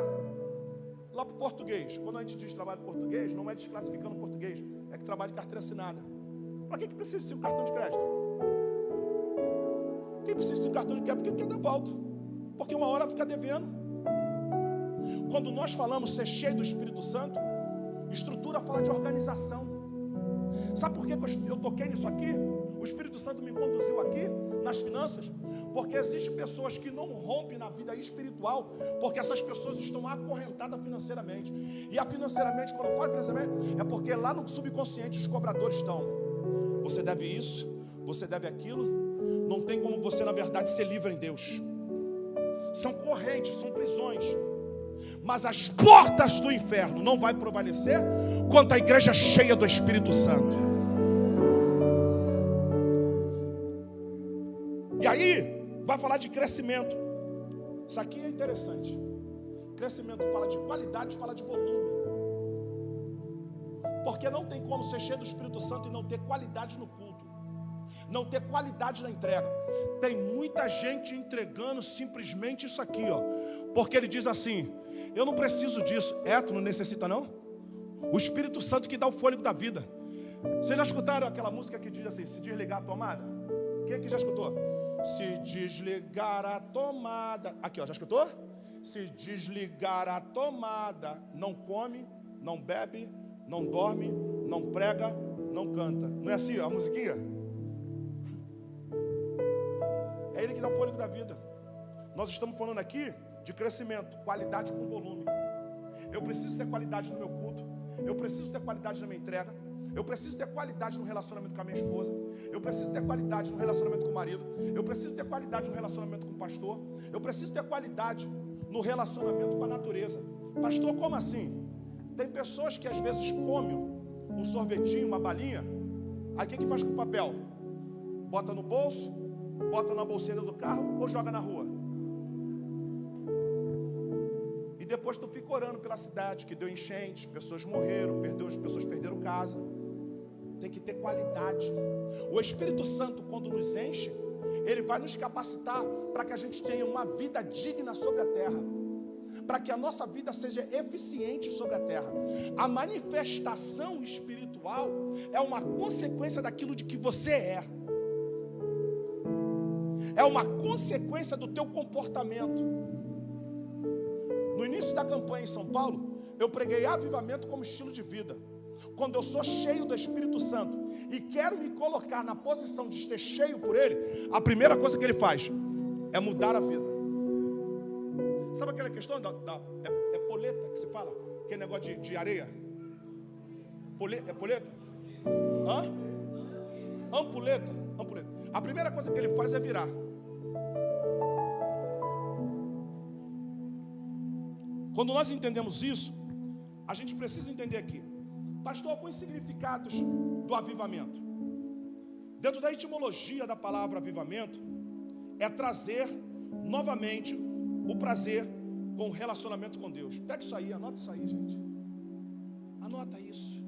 Speaker 1: lá para o português. Quando a gente diz trabalho português, não é desclassificando o português, é que trabalha de carteira assinada. Para que precisa de 5 cartões de crédito? Quem precisa de 5 cartões de crédito? Porque quer dar volta, porque uma hora fica devendo. Quando nós falamos ser cheio do Espírito Santo, estrutura fala de organização. Sabe por que eu toquei nisso aqui? O Espírito Santo me conduziu aqui nas finanças, porque existem pessoas que não rompem na vida espiritual, porque essas pessoas estão acorrentadas financeiramente. E a financeiramente, quando eu falo financeiramente, é porque lá no subconsciente os cobradores estão. Você deve isso, você deve aquilo. Não tem como você na verdade ser livre em Deus. São correntes, são prisões. Mas as portas do inferno não vai prevalecer quanto a igreja cheia do Espírito Santo. E aí vai falar de crescimento. Isso aqui é interessante. Crescimento fala de qualidade, fala de volume. Porque não tem como ser cheio do Espírito Santo e não ter qualidade no culto, não ter qualidade na entrega. Tem muita gente entregando simplesmente isso aqui, ó, porque ele diz assim: eu não preciso disso. Tu não necessita não? O Espírito Santo que dá o fôlego da vida. Vocês já escutaram aquela música que diz assim: se desligar a tomada? Quem aqui já escutou? Se desligar a tomada. Aqui, ó, já escutou? Se desligar a tomada, não come, não bebe, não dorme, não prega, não canta. Não é assim, ó, a musiquinha? É ele que dá o fôlego da vida. Nós estamos falando aqui de crescimento, qualidade com volume. Eu preciso ter qualidade no meu culto, eu preciso ter qualidade na minha entrega, eu preciso ter qualidade no relacionamento com a minha esposa, eu preciso ter qualidade no relacionamento com o marido, eu preciso ter qualidade no relacionamento com o pastor, eu preciso ter qualidade no relacionamento com a natureza. Pastor, como assim? Tem pessoas que às vezes comem um sorvetinho, uma balinha, aí o que faz com o papel? Bota no bolso, bota na bolseira do carro ou joga na rua? E depois tu fica orando pela cidade, que deu enchente, pessoas morreram, pessoas perderam casa. Tem que ter qualidade. O Espírito Santo, quando nos enche, ele vai nos capacitar para que a gente tenha uma vida digna sobre a terra, para que a nossa vida seja eficiente sobre a terra. A manifestação espiritual é uma consequência daquilo de que você é. É uma consequência do teu comportamento. No início da campanha em São Paulo, eu preguei avivamento como estilo de vida. Quando eu sou cheio do Espírito Santo e quero me colocar na posição de ser cheio por Ele, a primeira coisa que Ele faz é mudar a vida. Sabe aquela questão é poleta que se fala? Aquele negócio de areia? É poleta? Hã? Ampuleta. A primeira coisa que Ele faz é virar. Quando nós entendemos isso, a gente precisa entender aqui, pastor, alguns significados do avivamento. Dentro da etimologia da palavra avivamento, é trazer novamente o prazer com o relacionamento com Deus. Pega isso aí, anota isso aí, gente. Anota isso.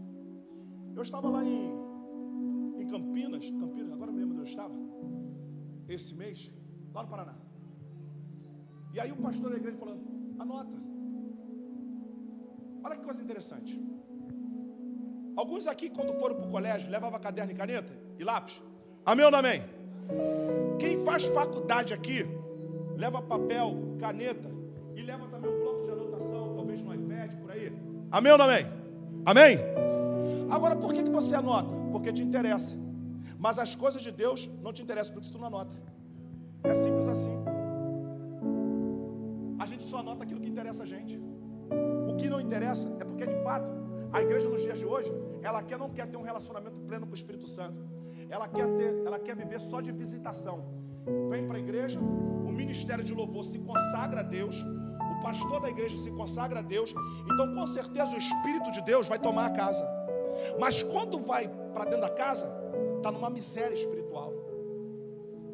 Speaker 1: Eu estava lá em Campinas, agora me lembro onde eu estava, esse mês, lá no Paraná. E aí o pastor da igreja falando, anota. Olha que coisa interessante. Alguns aqui, quando foram para o colégio, levavam caderno e caneta e lápis. Amém ou não amém? Quem faz faculdade aqui, leva papel, caneta e leva também um bloco de anotação, talvez no iPad, por aí. Amém ou não amém? Amém? Agora, por que você anota? Porque te interessa. Mas as coisas de Deus não te interessam, porque tu não anota. É simples assim. A gente só anota aquilo que interessa a gente. O que não interessa é porque, de fato, a igreja nos dias de hoje, ela não quer ter um relacionamento pleno com o Espírito Santo. Ela quer viver só de visitação. Vem para a igreja, o ministério de louvor se consagra a Deus, o pastor da igreja se consagra a Deus, então com certeza o Espírito de Deus vai tomar a casa. Mas quando vai para dentro da casa, está numa miséria espiritual.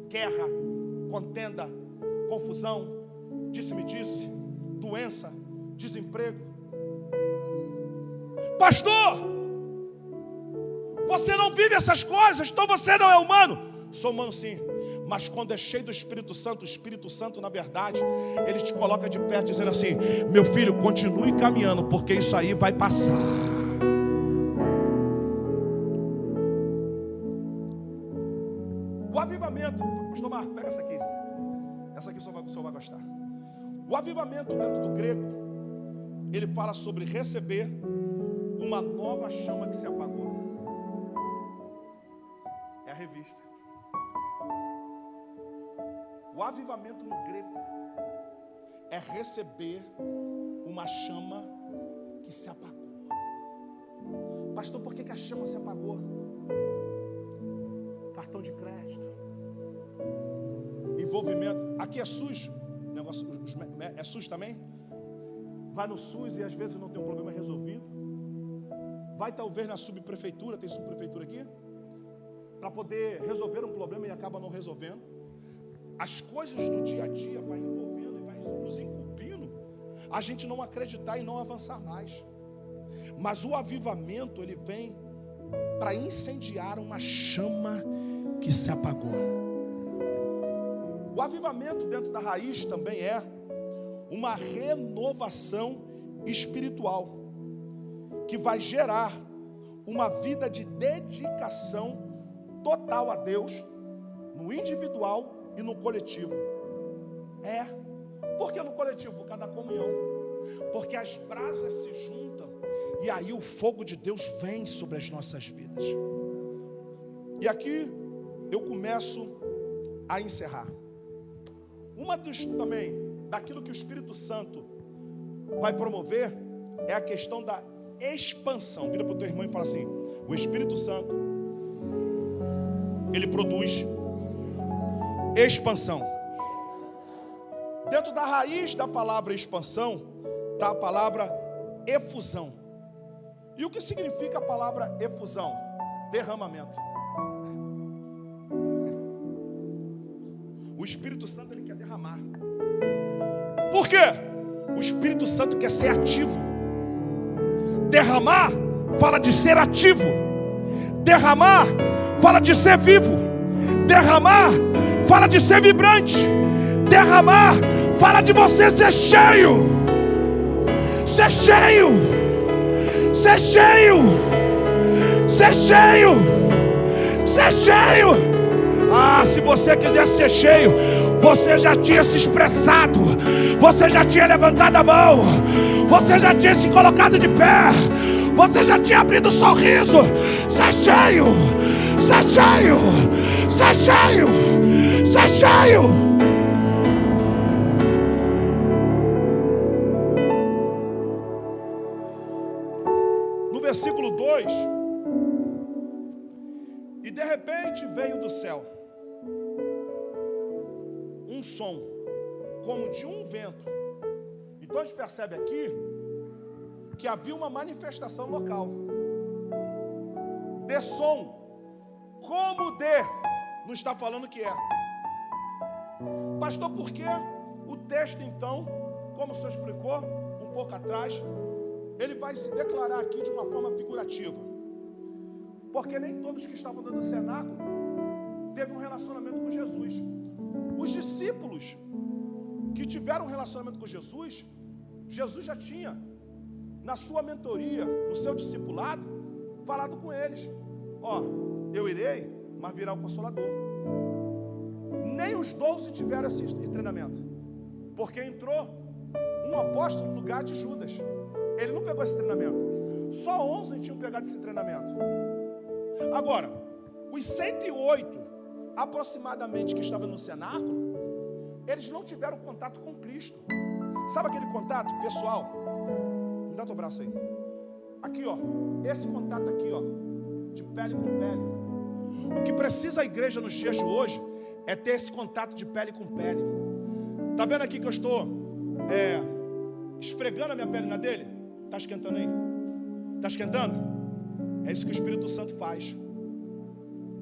Speaker 1: Guerra, contenda, confusão, disse-me-disse, doença, desemprego. Pastor, você não vive essas coisas, então você não é humano. Sou humano sim, mas quando é cheio do Espírito Santo, o Espírito Santo, na verdade, ele te coloca de pé dizendo assim, meu filho, continue caminhando, porque isso aí vai passar. O avivamento, pastor Marco, pega essa aqui o senhor vai gostar. O avivamento dentro do grego, ele fala sobre receber uma nova chama que se apagou. É a revista. O avivamento no grego é receber uma chama que se apagou. Pastor, por que a chama se apagou? Cartão de crédito, envolvimento. Aqui é SUS, negócio é SUS também. Vai no SUS e às vezes não tem um problema resolvido. Vai talvez na subprefeitura, tem subprefeitura aqui, para poder resolver um problema e acaba não resolvendo. As coisas do dia a dia vai envolvendo e vai nos incumbindo a gente não acreditar e não avançar mais. Mas o avivamento, ele vem para incendiar uma chama que se apagou. O avivamento dentro da raiz também é uma renovação espiritual, que vai gerar uma vida de dedicação total a Deus, no individual e no coletivo. Por que no coletivo? Por causa da comunhão. Porque as brasas se juntam e aí o fogo de Deus vem sobre as nossas vidas. E aqui eu começo a encerrar. Também daquilo que o Espírito Santo vai promover é a questão da expansão. Vira para o teu irmão e fala assim: o Espírito Santo, ele produz expansão. Dentro da raiz da palavra expansão está a palavra efusão. E o que significa a palavra efusão? Derramamento. O Espírito Santo, ele quer derramar. Por quê? O Espírito Santo quer ser ativo. Derramar fala de ser ativo. Derramar fala de ser vivo. Derramar fala de ser vibrante. Derramar fala de você ser cheio. Ser cheio. Ser cheio. Ser cheio. Ser cheio. Se você quiser ser cheio, você já tinha se expressado, você já tinha levantado a mão, você já tinha se colocado de pé, você já tinha abrido um sorriso. Ser cheio, ser cheio, ser cheio, ser cheio. No versículo 2, e de repente veio do céu um som, como de um vento. Então a gente percebe aqui que havia uma manifestação local de som, como de, não está falando que é. Pastor, por que o texto então, como o senhor explicou um pouco atrás, ele vai se declarar aqui de uma forma figurativa? Porque nem todos que estavam dentro do cenáculo teve um relacionamento com Jesus. Os discípulos que tiveram um relacionamento com Jesus, Jesus já tinha, na sua mentoria, no seu discipulado, falado com eles: eu irei, mas virá o Consolador. Nem os 12 tiveram esse treinamento, porque entrou um apóstolo no lugar de Judas. Ele não pegou esse treinamento. Só 11 tinham pegado esse treinamento. Agora, os 108 aproximadamente que estavam no cenáculo, eles não tiveram contato com Cristo. Sabe aquele contato pessoal? Me dá teu braço aí. Aqui, esse contato aqui, de pele com pele. O que precisa a igreja nos dias de hoje é ter esse contato de pele com pele. Tá vendo aqui que eu estou esfregando a minha pele na dele? Tá esquentando aí? Tá esquentando? É isso que o Espírito Santo faz.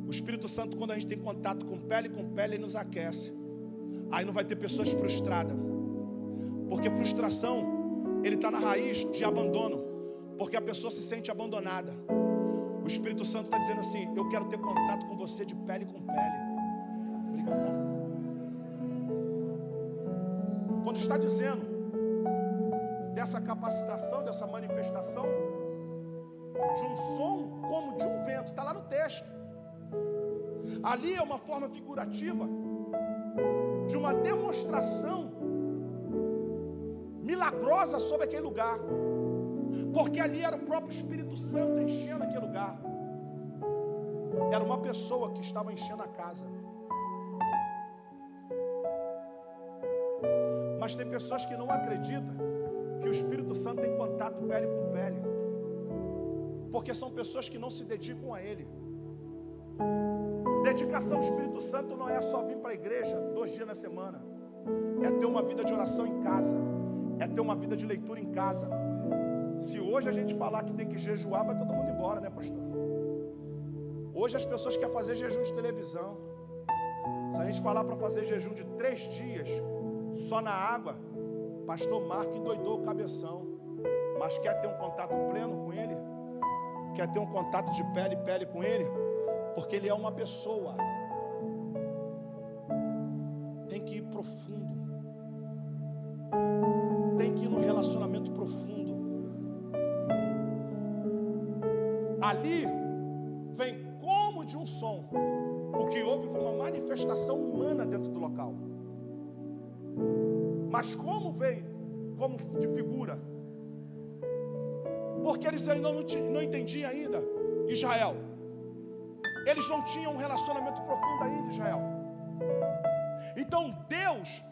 Speaker 1: O Espírito Santo, quando a gente tem contato com pele, ele nos aquece. Aí não vai ter pessoas frustradas. Porque frustração, ele está na raiz de abandono. Porque a pessoa se sente abandonada. O Espírito Santo está dizendo assim: eu quero ter contato com você de pele com pele. Obrigado. Quando está dizendo dessa capacitação, dessa manifestação de um som como de um vento, está lá no texto. Ali é uma forma figurativa de uma demonstração milagrosa sobre aquele lugar, porque ali era o próprio Espírito Santo enchendo aquele lugar. Era uma pessoa que estava enchendo a casa. Mas tem pessoas que não acreditam que o Espírito Santo tem contato pele com pele, porque são pessoas que não se dedicam a Ele. Dedicação ao Espírito Santo não é só vir para a igreja 2 dias na semana. É ter uma vida de oração em casa. É ter uma vida de leitura em casa. Se hoje a gente falar que tem que jejuar, vai todo mundo embora, né, pastor? Hoje as pessoas querem fazer jejum de televisão. Se a gente falar para fazer jejum de 3 dias só na água, Pastor Marco endoidou o cabeção, mas quer ter um contato pleno com ele? Quer ter um contato de pele a pele com ele? Porque ele é uma pessoa. Tem que ir profundo. Tem que ir num relacionamento profundo. Ali vem como de um som. O que houve foi uma manifestação humana dentro do local. Mas como veio? Como de figura? Porque eles ainda não entendiam ainda Israel. Eles não tinham um relacionamento profundo ainda, Israel. Então Deus,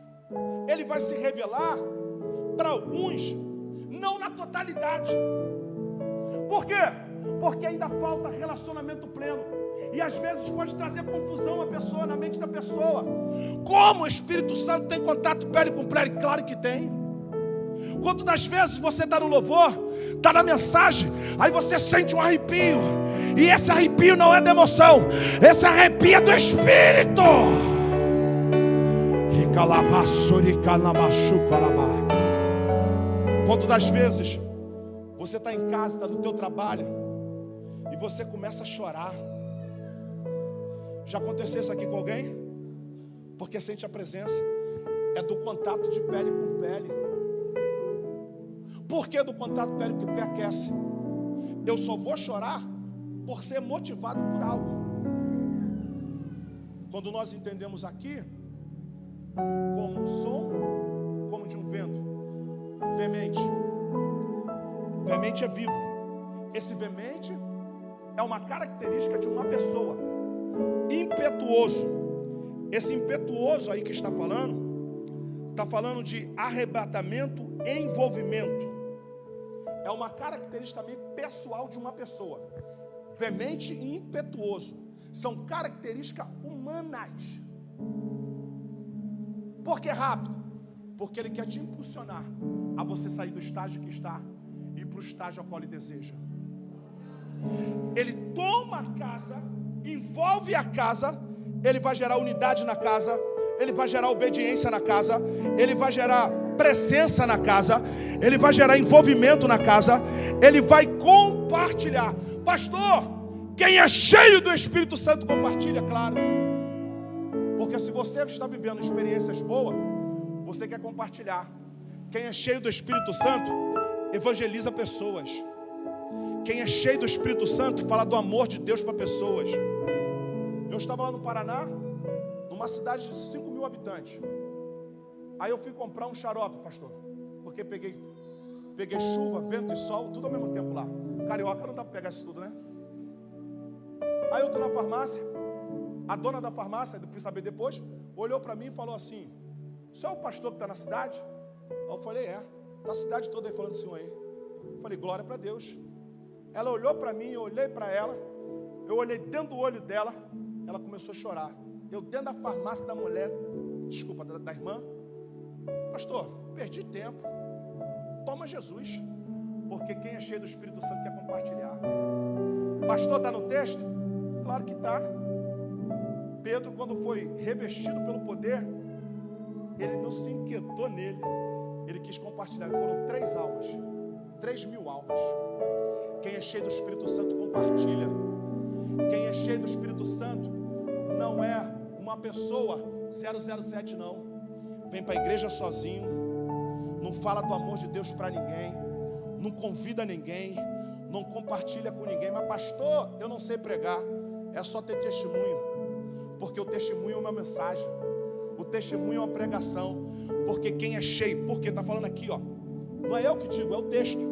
Speaker 1: Ele vai se revelar para alguns, não na totalidade. Por quê? Porque ainda falta relacionamento pleno. E às vezes pode trazer confusão na mente da pessoa. Como o Espírito Santo tem contato pele com pele? Claro que tem. Quantas das vezes você está no louvor, está na mensagem, aí você sente um arrepio. E esse arrepio não é de emoção, esse arrepio é do Espírito. Quantas das vezes você está em casa, está no teu trabalho, e você começa a chorar. Já aconteceu isso aqui com alguém? Porque sente a presença. É do contato de pele com pele. Por que do contato pele com pele aquece? Eu só vou chorar por ser motivado por algo. Quando nós entendemos aqui, como um som, como de um vento, veemente. Veemente é vivo. Esse veemente é uma característica de uma pessoa. Impetuoso. Esse impetuoso aí que está falando de arrebatamento e envolvimento. É uma característica também pessoal de uma pessoa. Veemente e impetuoso são características humanas. Por que rápido? Porque ele quer te impulsionar a você sair do estágio que está e ir para o estágio ao qual ele deseja. Ele toma a casa, envolve a casa, ele vai gerar unidade na casa, ele vai gerar obediência na casa, ele vai gerar presença na casa, ele vai gerar envolvimento na casa, ele vai compartilhar. Pastor, quem é cheio do Espírito Santo compartilha, claro. Porque se você está vivendo experiências boas, você quer compartilhar. Quem é cheio do Espírito Santo evangeliza pessoas. Quem é cheio do Espírito Santo fala do amor de Deus para pessoas. Eu estava lá no Paraná, numa cidade de 5.000 habitantes. Aí eu fui comprar um xarope, pastor, porque peguei chuva, vento e sol, tudo ao mesmo tempo lá. Carioca não dá para pegar isso tudo, né? Aí eu estou na farmácia, a dona da farmácia, fui saber depois, olhou para mim e falou assim: o senhor é o pastor que está na cidade? Aí eu falei: é, está a cidade toda aí falando do senhor aí. Eu falei: glória para Deus. Ela olhou para mim, eu olhei para ela, eu olhei dentro do olho dela, ela começou a chorar. Eu dentro da farmácia da mulher, desculpa, da irmã: pastor, perdi tempo, toma Jesus, porque quem é cheio do Espírito Santo quer compartilhar. Pastor, está no texto? Claro que está. Pedro, quando foi revestido pelo poder, ele não se inquietou nele, ele quis compartilhar. Foram 3 almas, 3.000 almas. Quem é cheio do Espírito Santo compartilha. Quem é cheio do Espírito Santo não é uma pessoa 007 não. Vem para a igreja sozinho, não fala do amor de Deus para ninguém, não convida ninguém, não compartilha com ninguém. Mas pastor, eu não sei pregar. É só ter testemunho, porque o testemunho é uma mensagem, o testemunho é uma pregação. Porque quem é cheio, porque está falando aqui, ó, não é eu que digo, é o texto.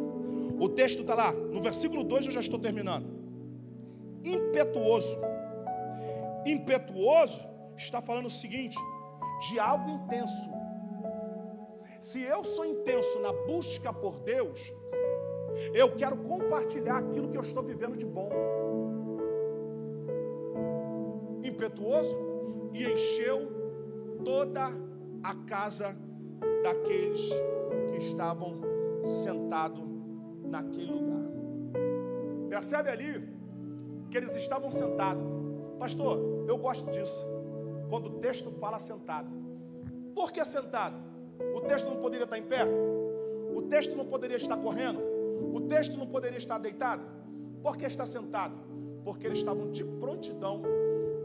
Speaker 1: O texto está lá, no versículo 2, eu já estou terminando. Impetuoso. Impetuoso está falando o seguinte, de algo intenso. Se eu sou intenso na busca por Deus, eu quero compartilhar aquilo que eu estou vivendo de bom. Impetuoso, e encheu toda a casa daqueles que estavam sentados naquele lugar. Percebe ali que eles estavam sentados. Pastor, eu gosto disso, quando o texto fala sentado. Por que sentado? O texto não poderia estar em pé? O texto não poderia estar correndo? O texto não poderia estar deitado? Por que está sentado? Porque eles estavam de prontidão,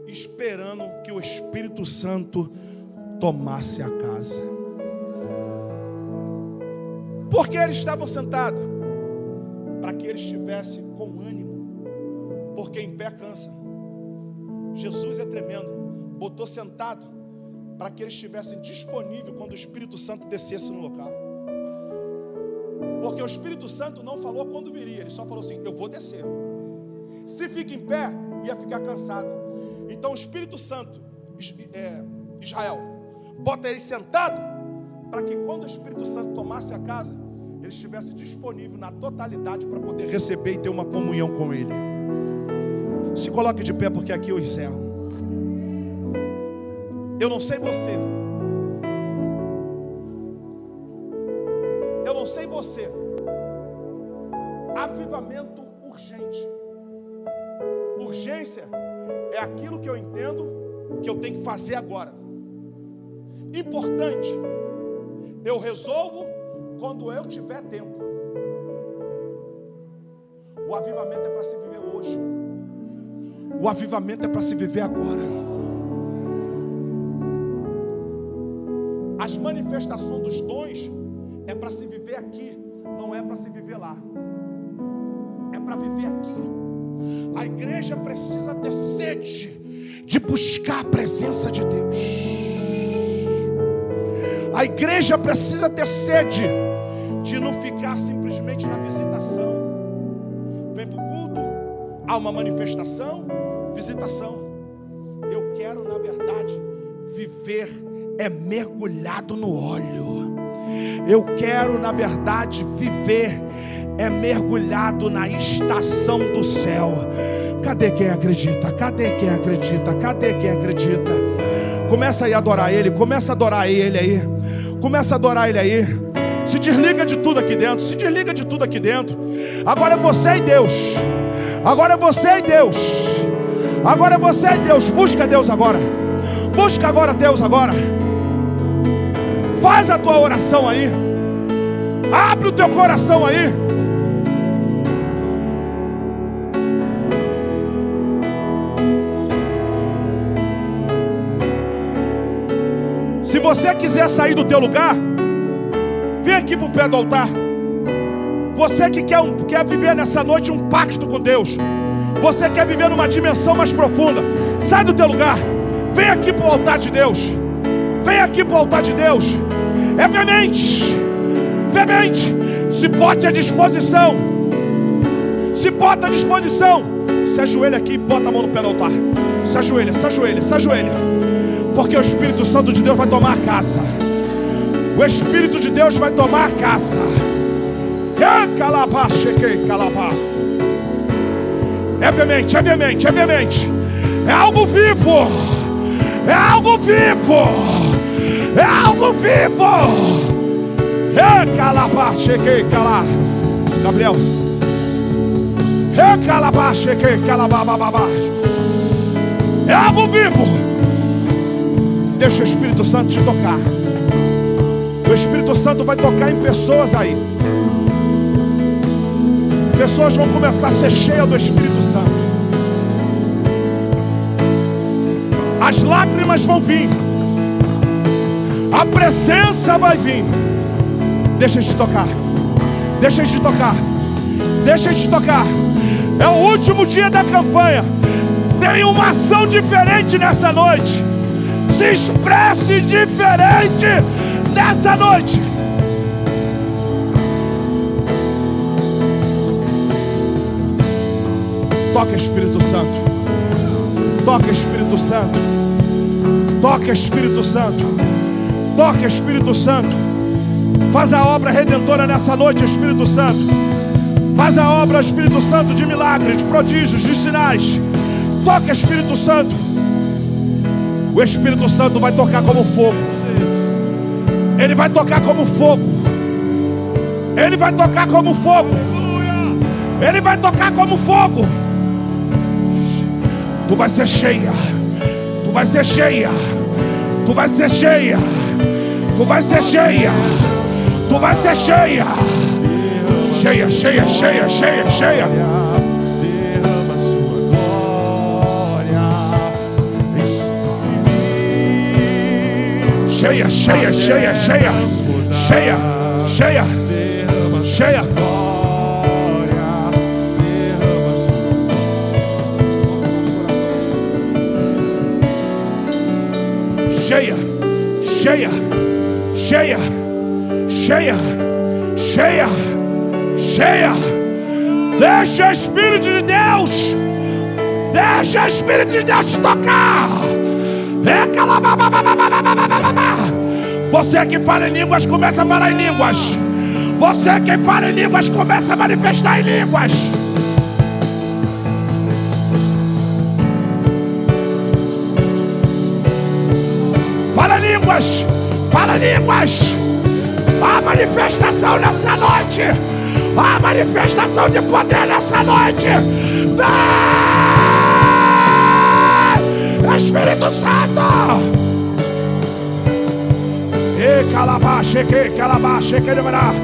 Speaker 1: esperando que o Espírito Santo tomasse a casa. Por que eles estavam sentados? Para que eles estivessem com ânimo, porque em pé cansa. Jesus é tremendo, botou sentado para que eles estivessem disponíveis quando o Espírito Santo descesse no local. Porque o Espírito Santo não falou quando viria, ele só falou assim: eu vou descer. Se fica em pé, ia ficar cansado. Então o Espírito Santo, Israel, bota ele sentado para que quando o Espírito Santo tomasse a casa, ele estivesse disponível na totalidade para poder receber e ter uma comunhão com ele. Se coloque de pé, porque aqui eu encerro. Eu não sei você. Eu não sei você. Avivamento urgente. Urgência é aquilo que eu entendo que eu tenho que fazer agora. Importante, eu resolvo quando eu tiver tempo. O avivamento é para se viver hoje. O avivamento é para se viver agora. As manifestações dos dons é para se viver aqui, não é para se viver lá. É para viver aqui. A igreja precisa ter sede de buscar a presença de Deus. A igreja precisa ter sede de não ficar simplesmente na visitação. Vem para o culto, há uma manifestação, visitação. Eu quero, na verdade, viver mergulhado no óleo. Eu quero, na verdade, viver mergulhado na estação do céu. Cadê quem acredita? Cadê quem acredita? Cadê quem acredita? Começa aí a adorar Ele. Começa a adorar Ele aí. Começa a adorar Ele aí. Se desliga de tudo aqui dentro. Se desliga de tudo aqui dentro. Agora é você e Deus. Agora é você e Deus. Agora é você e Deus. Busca Deus agora. Busca agora Deus agora. Faz a tua oração aí. Abre o teu coração aí. Se você quiser sair do teu lugar, vem aqui para o pé do altar. Você que quer viver nessa noite um pacto com Deus, você quer viver numa dimensão mais profunda, sai do teu lugar. Vem aqui para o altar de Deus. Vem aqui para o altar de Deus. É veemente. Veemente. Se bote à disposição. Se bota à disposição. Se ajoelha aqui e bota a mão no pé do altar. Se ajoelha, se ajoelha, se ajoelha. Porque o Espírito Santo de Deus vai tomar casa. O Espírito de Deus vai tomar casa. É veemente, é veemente, é veemente. É algo vivo. É algo vivo. É algo vivo. Cheguei, calá. Gabriel. Cheguei, calabababá. É algo vivo. Deixa o Espírito Santo te tocar. O Espírito Santo vai tocar em pessoas aí. Pessoas vão começar a ser cheias do Espírito Santo. As lágrimas vão vir. A presença vai vir. Deixa eu te tocar. Deixa eu te tocar. Deixa eu te tocar. É o último dia da campanha. Tem uma ação diferente nessa noite. Se expresse diferente nessa noite. Toca, Espírito Santo. Toca, Espírito Santo. Toca, Espírito Santo. Toca, Espírito Santo. Faz a obra redentora nessa noite, Espírito Santo. Faz a obra, Espírito Santo, de milagres, de prodígios, de sinais. Toca, Espírito Santo. O Espírito Santo vai tocar como fogo. Ele vai tocar como fogo. Ele vai tocar como fogo. Ele vai tocar como fogo. Tu vai ser cheia. Tu vai ser cheia. Tu vai ser cheia. Tu vai ser cheia. Tu vai ser cheia. Cheia, cheia, cheia, cheia, cheia.
Speaker 2: Derrama sua glória.
Speaker 1: Cheia, cheia, cheia, cheia. Cheia, cheia, cheia. Cheia, cheia, cheia, cheia, cheia, cheia. Deixa o Espírito de Deus, deixa o Espírito de Deus te tocar. Você que fala em línguas, começa a falar em línguas. Você que fala em línguas, começa a manifestar em línguas. Fala línguas, fala línguas. A manifestação nessa noite, a manifestação de poder nessa noite. Vem, Espírito Santo. E calabaxe, que calabaxe, que deverá.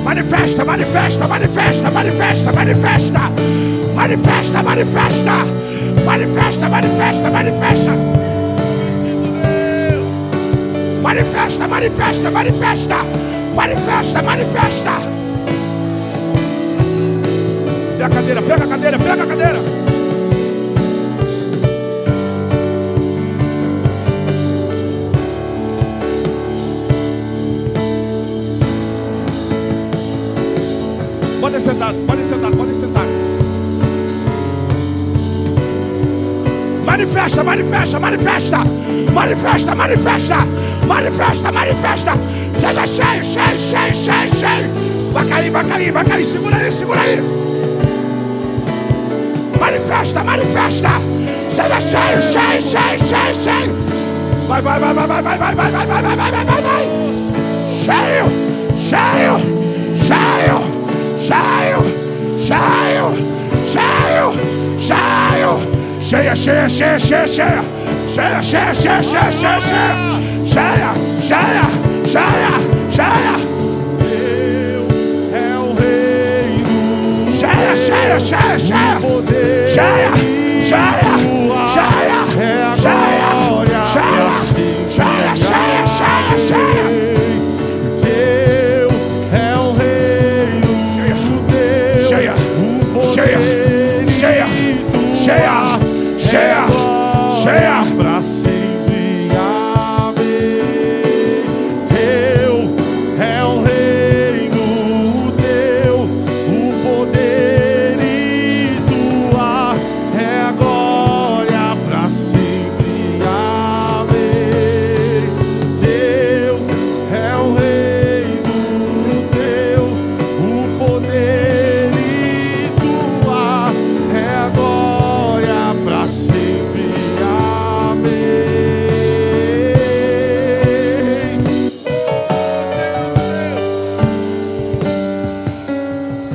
Speaker 1: Manifesta, manifesta, manifesta, manifesta, manifesta, manifesta, manifesta, manifesta, manifesta, manifesta. Manifesta, manifesta, manifesta, manifesta, manifesta. Pega a cadeira, pega a cadeira, pega a cadeira. Pode sentar, pode sentar, pode sentar. Manifesta, manifesta, manifesta, manifesta, manifesta, manifesta, manifesta. Seja cheio, cheio, cheio, cheio, cheio. Vai cair, vai cair, vai cair. Segura aí, segura aí. Manifesta, manifesta. Seja cheio, cheio, cheio, cheio, cheio. Vai, vai, vai, vai, vai, vai, vai, vai, vai, vai, vai, vai, vai, vai, vai. Cheio, cheio, cheio, cheio, cheio, cheio, cheio. Cheia, cheia, cheia, cheia, cheia. Cheia, cheia, cheia, cheia, cheia, cheia. Cheia, cheia, cheia, cheia.
Speaker 2: É o reino.
Speaker 1: Cheia, cheia, cheia, cheia. Cheia, cheia, cheia. Cheia, cheia, cheia, cheia, cheia, cheia.
Speaker 2: Teu é o reino.
Speaker 1: Cheia, cheia, cheia, cheia, cheia, cheia.
Speaker 2: Pra sempre, amém. Teu é o reino, teu o poder e tua é a glória pra sempre, amém. Teu é o reino, teu o poder e tua é a glória pra sempre, amém.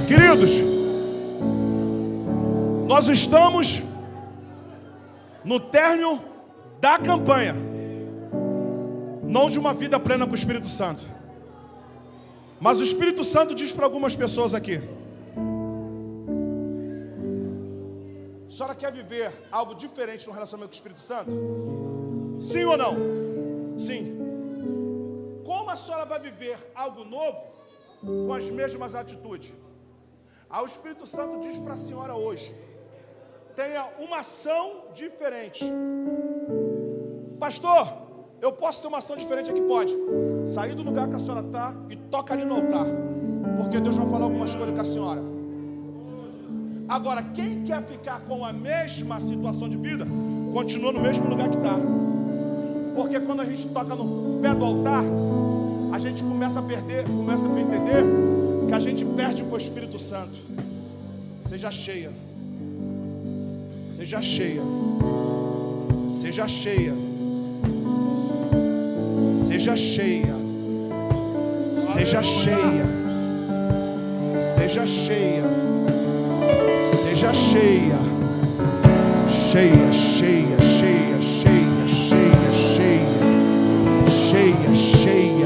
Speaker 1: Queridos, nós estamos no término da campanha, não de uma vida plena com o Espírito Santo. Mas o Espírito Santo diz para algumas pessoas aqui: a senhora quer viver algo diferente no relacionamento com o Espírito Santo? Sim ou não? Sim. Como a senhora vai viver algo novo com as mesmas atitudes? O Espírito Santo diz para a senhora hoje: tenha uma ação diferente. Pastor, eu posso ter uma ação diferente aqui? Pode. Sair do lugar que a senhora está e toca ali no altar, porque Deus vai falar algumas coisas com a senhora. Agora, quem quer ficar com a mesma situação de vida, continua no mesmo lugar que está. Porque quando a gente toca no pé do altar, a gente começa a entender que a gente perde com o Espírito Santo. Seja cheia. Seja cheia. Seja cheia. Seja cheia. Seja cheia. Seja cheia. Seja cheia. Cheia, cheia, cheia, cheia, cheia, cheia. Cheia, cheia.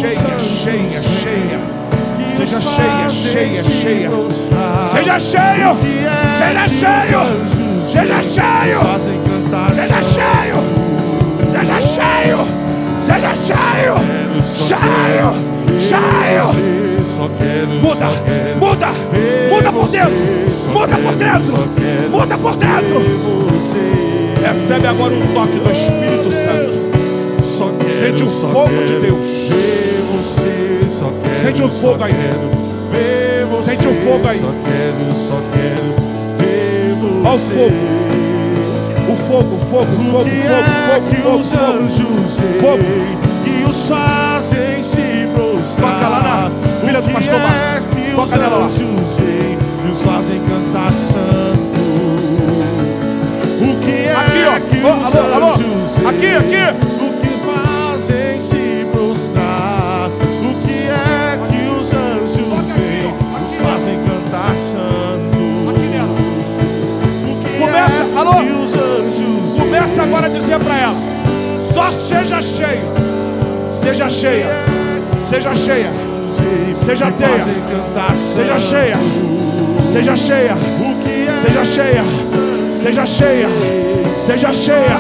Speaker 1: cheia, cheia, cheia. Seja cheia, cheia, cheia. Seja cheio, seja cheio, seja cheio, seja cheio, seja cheio, seja cheio, cheio, cheio. Muda, muda, muda por dentro, muda por dentro, muda por dentro. Recebe agora um toque do Espírito Santo. Sente o fogo de Deus. Sente o fogo aí. Sente o fogo aí. Olha o fogo. O fogo, fogo, fogo, fogo, fogo, fogo.
Speaker 2: Que os fazem se prostrar.
Speaker 1: Toca lá na filha do pastor Marcos. Toca nela lá.
Speaker 2: E os fazem cantar santo. O que é
Speaker 1: aqui, ó.
Speaker 2: Que os
Speaker 1: Alô.
Speaker 2: anjos
Speaker 1: Aqui, aqui.
Speaker 2: O que fazem se prostrar. O que é que os anjos veem? Os fazem cantar santo.
Speaker 1: Aqui nela.
Speaker 2: O que
Speaker 1: Começa,
Speaker 2: é
Speaker 1: alô.
Speaker 2: que os anjos
Speaker 1: Começa agora a dizer para ela: só seja cheio. Seja cheia. Seja cheia. Seja teia. Seja cheia. Seja cheia. Seja cheia. Seja cheia. Seja cheia.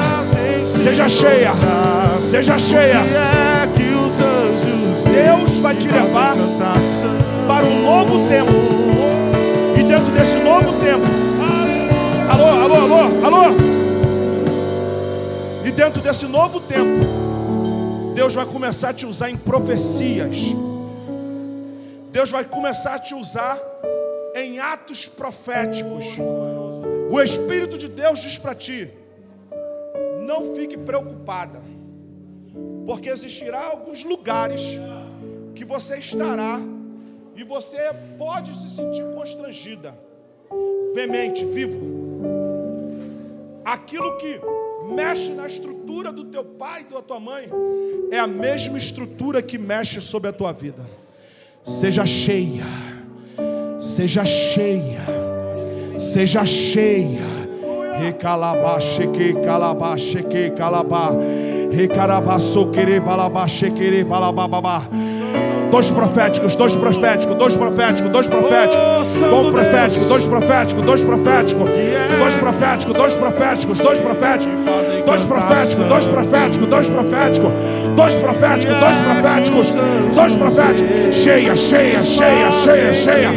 Speaker 1: Seja cheia. Seja cheia. Deus vai te levar para um novo tempo. E dentro desse novo tempo, alô, alô, alô, alô. E dentro desse novo tempo, Deus vai começar a te usar em profecias. Deus vai começar a te usar em atos proféticos. O Espírito de Deus diz para ti: não fique preocupada, porque existirá alguns lugares que você estará e você pode se sentir constrangida, veemente, vivo. Aquilo que mexe na estrutura do teu pai e da tua mãe é a mesma estrutura que mexe sobre a tua vida. Seja cheia, seja cheia, seja cheia. Recalabá, cheque, calabá, cheque, calabá. Recarabá, soquere, balabá, chequere, balabá. Dois proféticos, dois proféticos, dois proféticos, dois proféticos, dois proféticos, dois proféticos, dois proféticos, dois proféticos, dois proféticos, dois proféticos, dois proféticos, dois proféticos, dois proféticos, dois proféticos, dois proféticos, dois proféticos, cheia, cheia, cheia, cheia, cheia.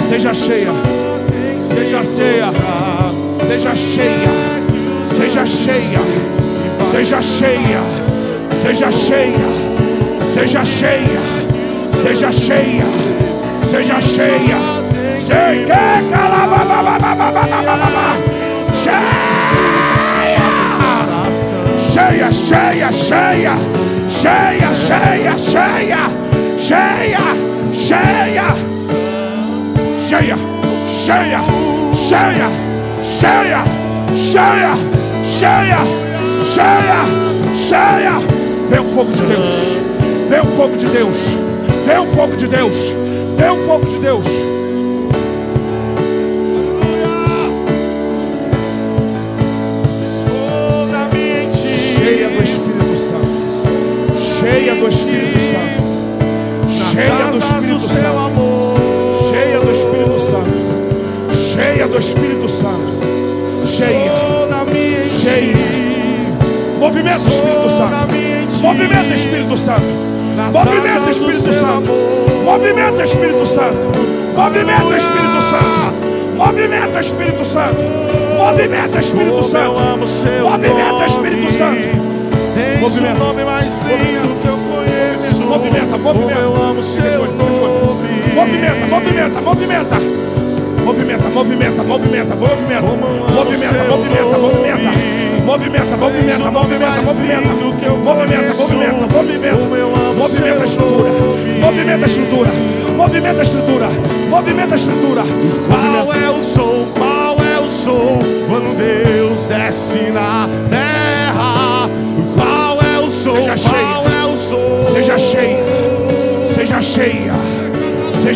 Speaker 1: Seja cheia, seja cheia, seja cheia, seja cheia, seja cheia, seja cheia, seja cheia, seja cheia, seja cheia, seja cheia, cheia, cheia, cheia, cheia, cheia, cheia, cheia, cheia, cheia, cheia, cheia, cheia, cheia, cheia, cheia, cheia. Vem o fogo de Deus, vem o fogo de Deus, vem o fogo de Deus, vem o fogo de Deus. Cheia do Espírito Santo, cheia do Espírito Santo, cheia do Espírito Santo, cheia do Espírito Santo, cheia do Espírito Santo, cheia, cheia. Movimento Espírito Santo, movimento Espírito Santo, movimento Espírito Santo, movimento Espírito Santo, movimento Espírito Santo, movimento Espírito Santo, movimento Espírito Santo, movimento Espírito Santo. Movimento, nome mais lindo que eu conheço. Movimenta, movimenta. Eu amo seu nome. Movimenta, movimenta, movimenta. Movimenta, movimenta, movimenta, movimenta. Movimenta, movimenta, movimenta. Movimenta, movimenta, movimenta, movimenta. Movimenta, movimenta, movimenta. Movimenta a estrutura. Movimenta a estrutura. Movimenta a estrutura. Movimenta a estrutura.
Speaker 2: Qual é o som? Qual é o som? Quando Deus desce na terra. Qual é o som?
Speaker 1: Seja cheia.
Speaker 2: Qual é o som?
Speaker 1: Seja cheia. Seja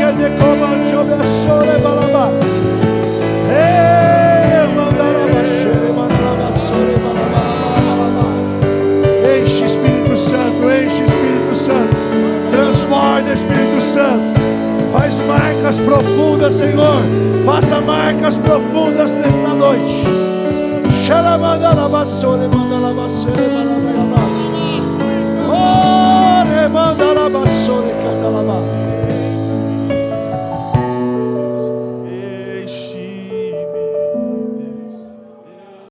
Speaker 3: que de comancho de sole balabas. Enche Espírito Santo, enche Espírito Santo. Transborda Espírito Santo. Faz marcas profundas, Senhor. Faça marcas profundas nesta noite. Xalamadalabassore, mandalabassore, mandalabassore. Oh, remandalabassore, candalabassore.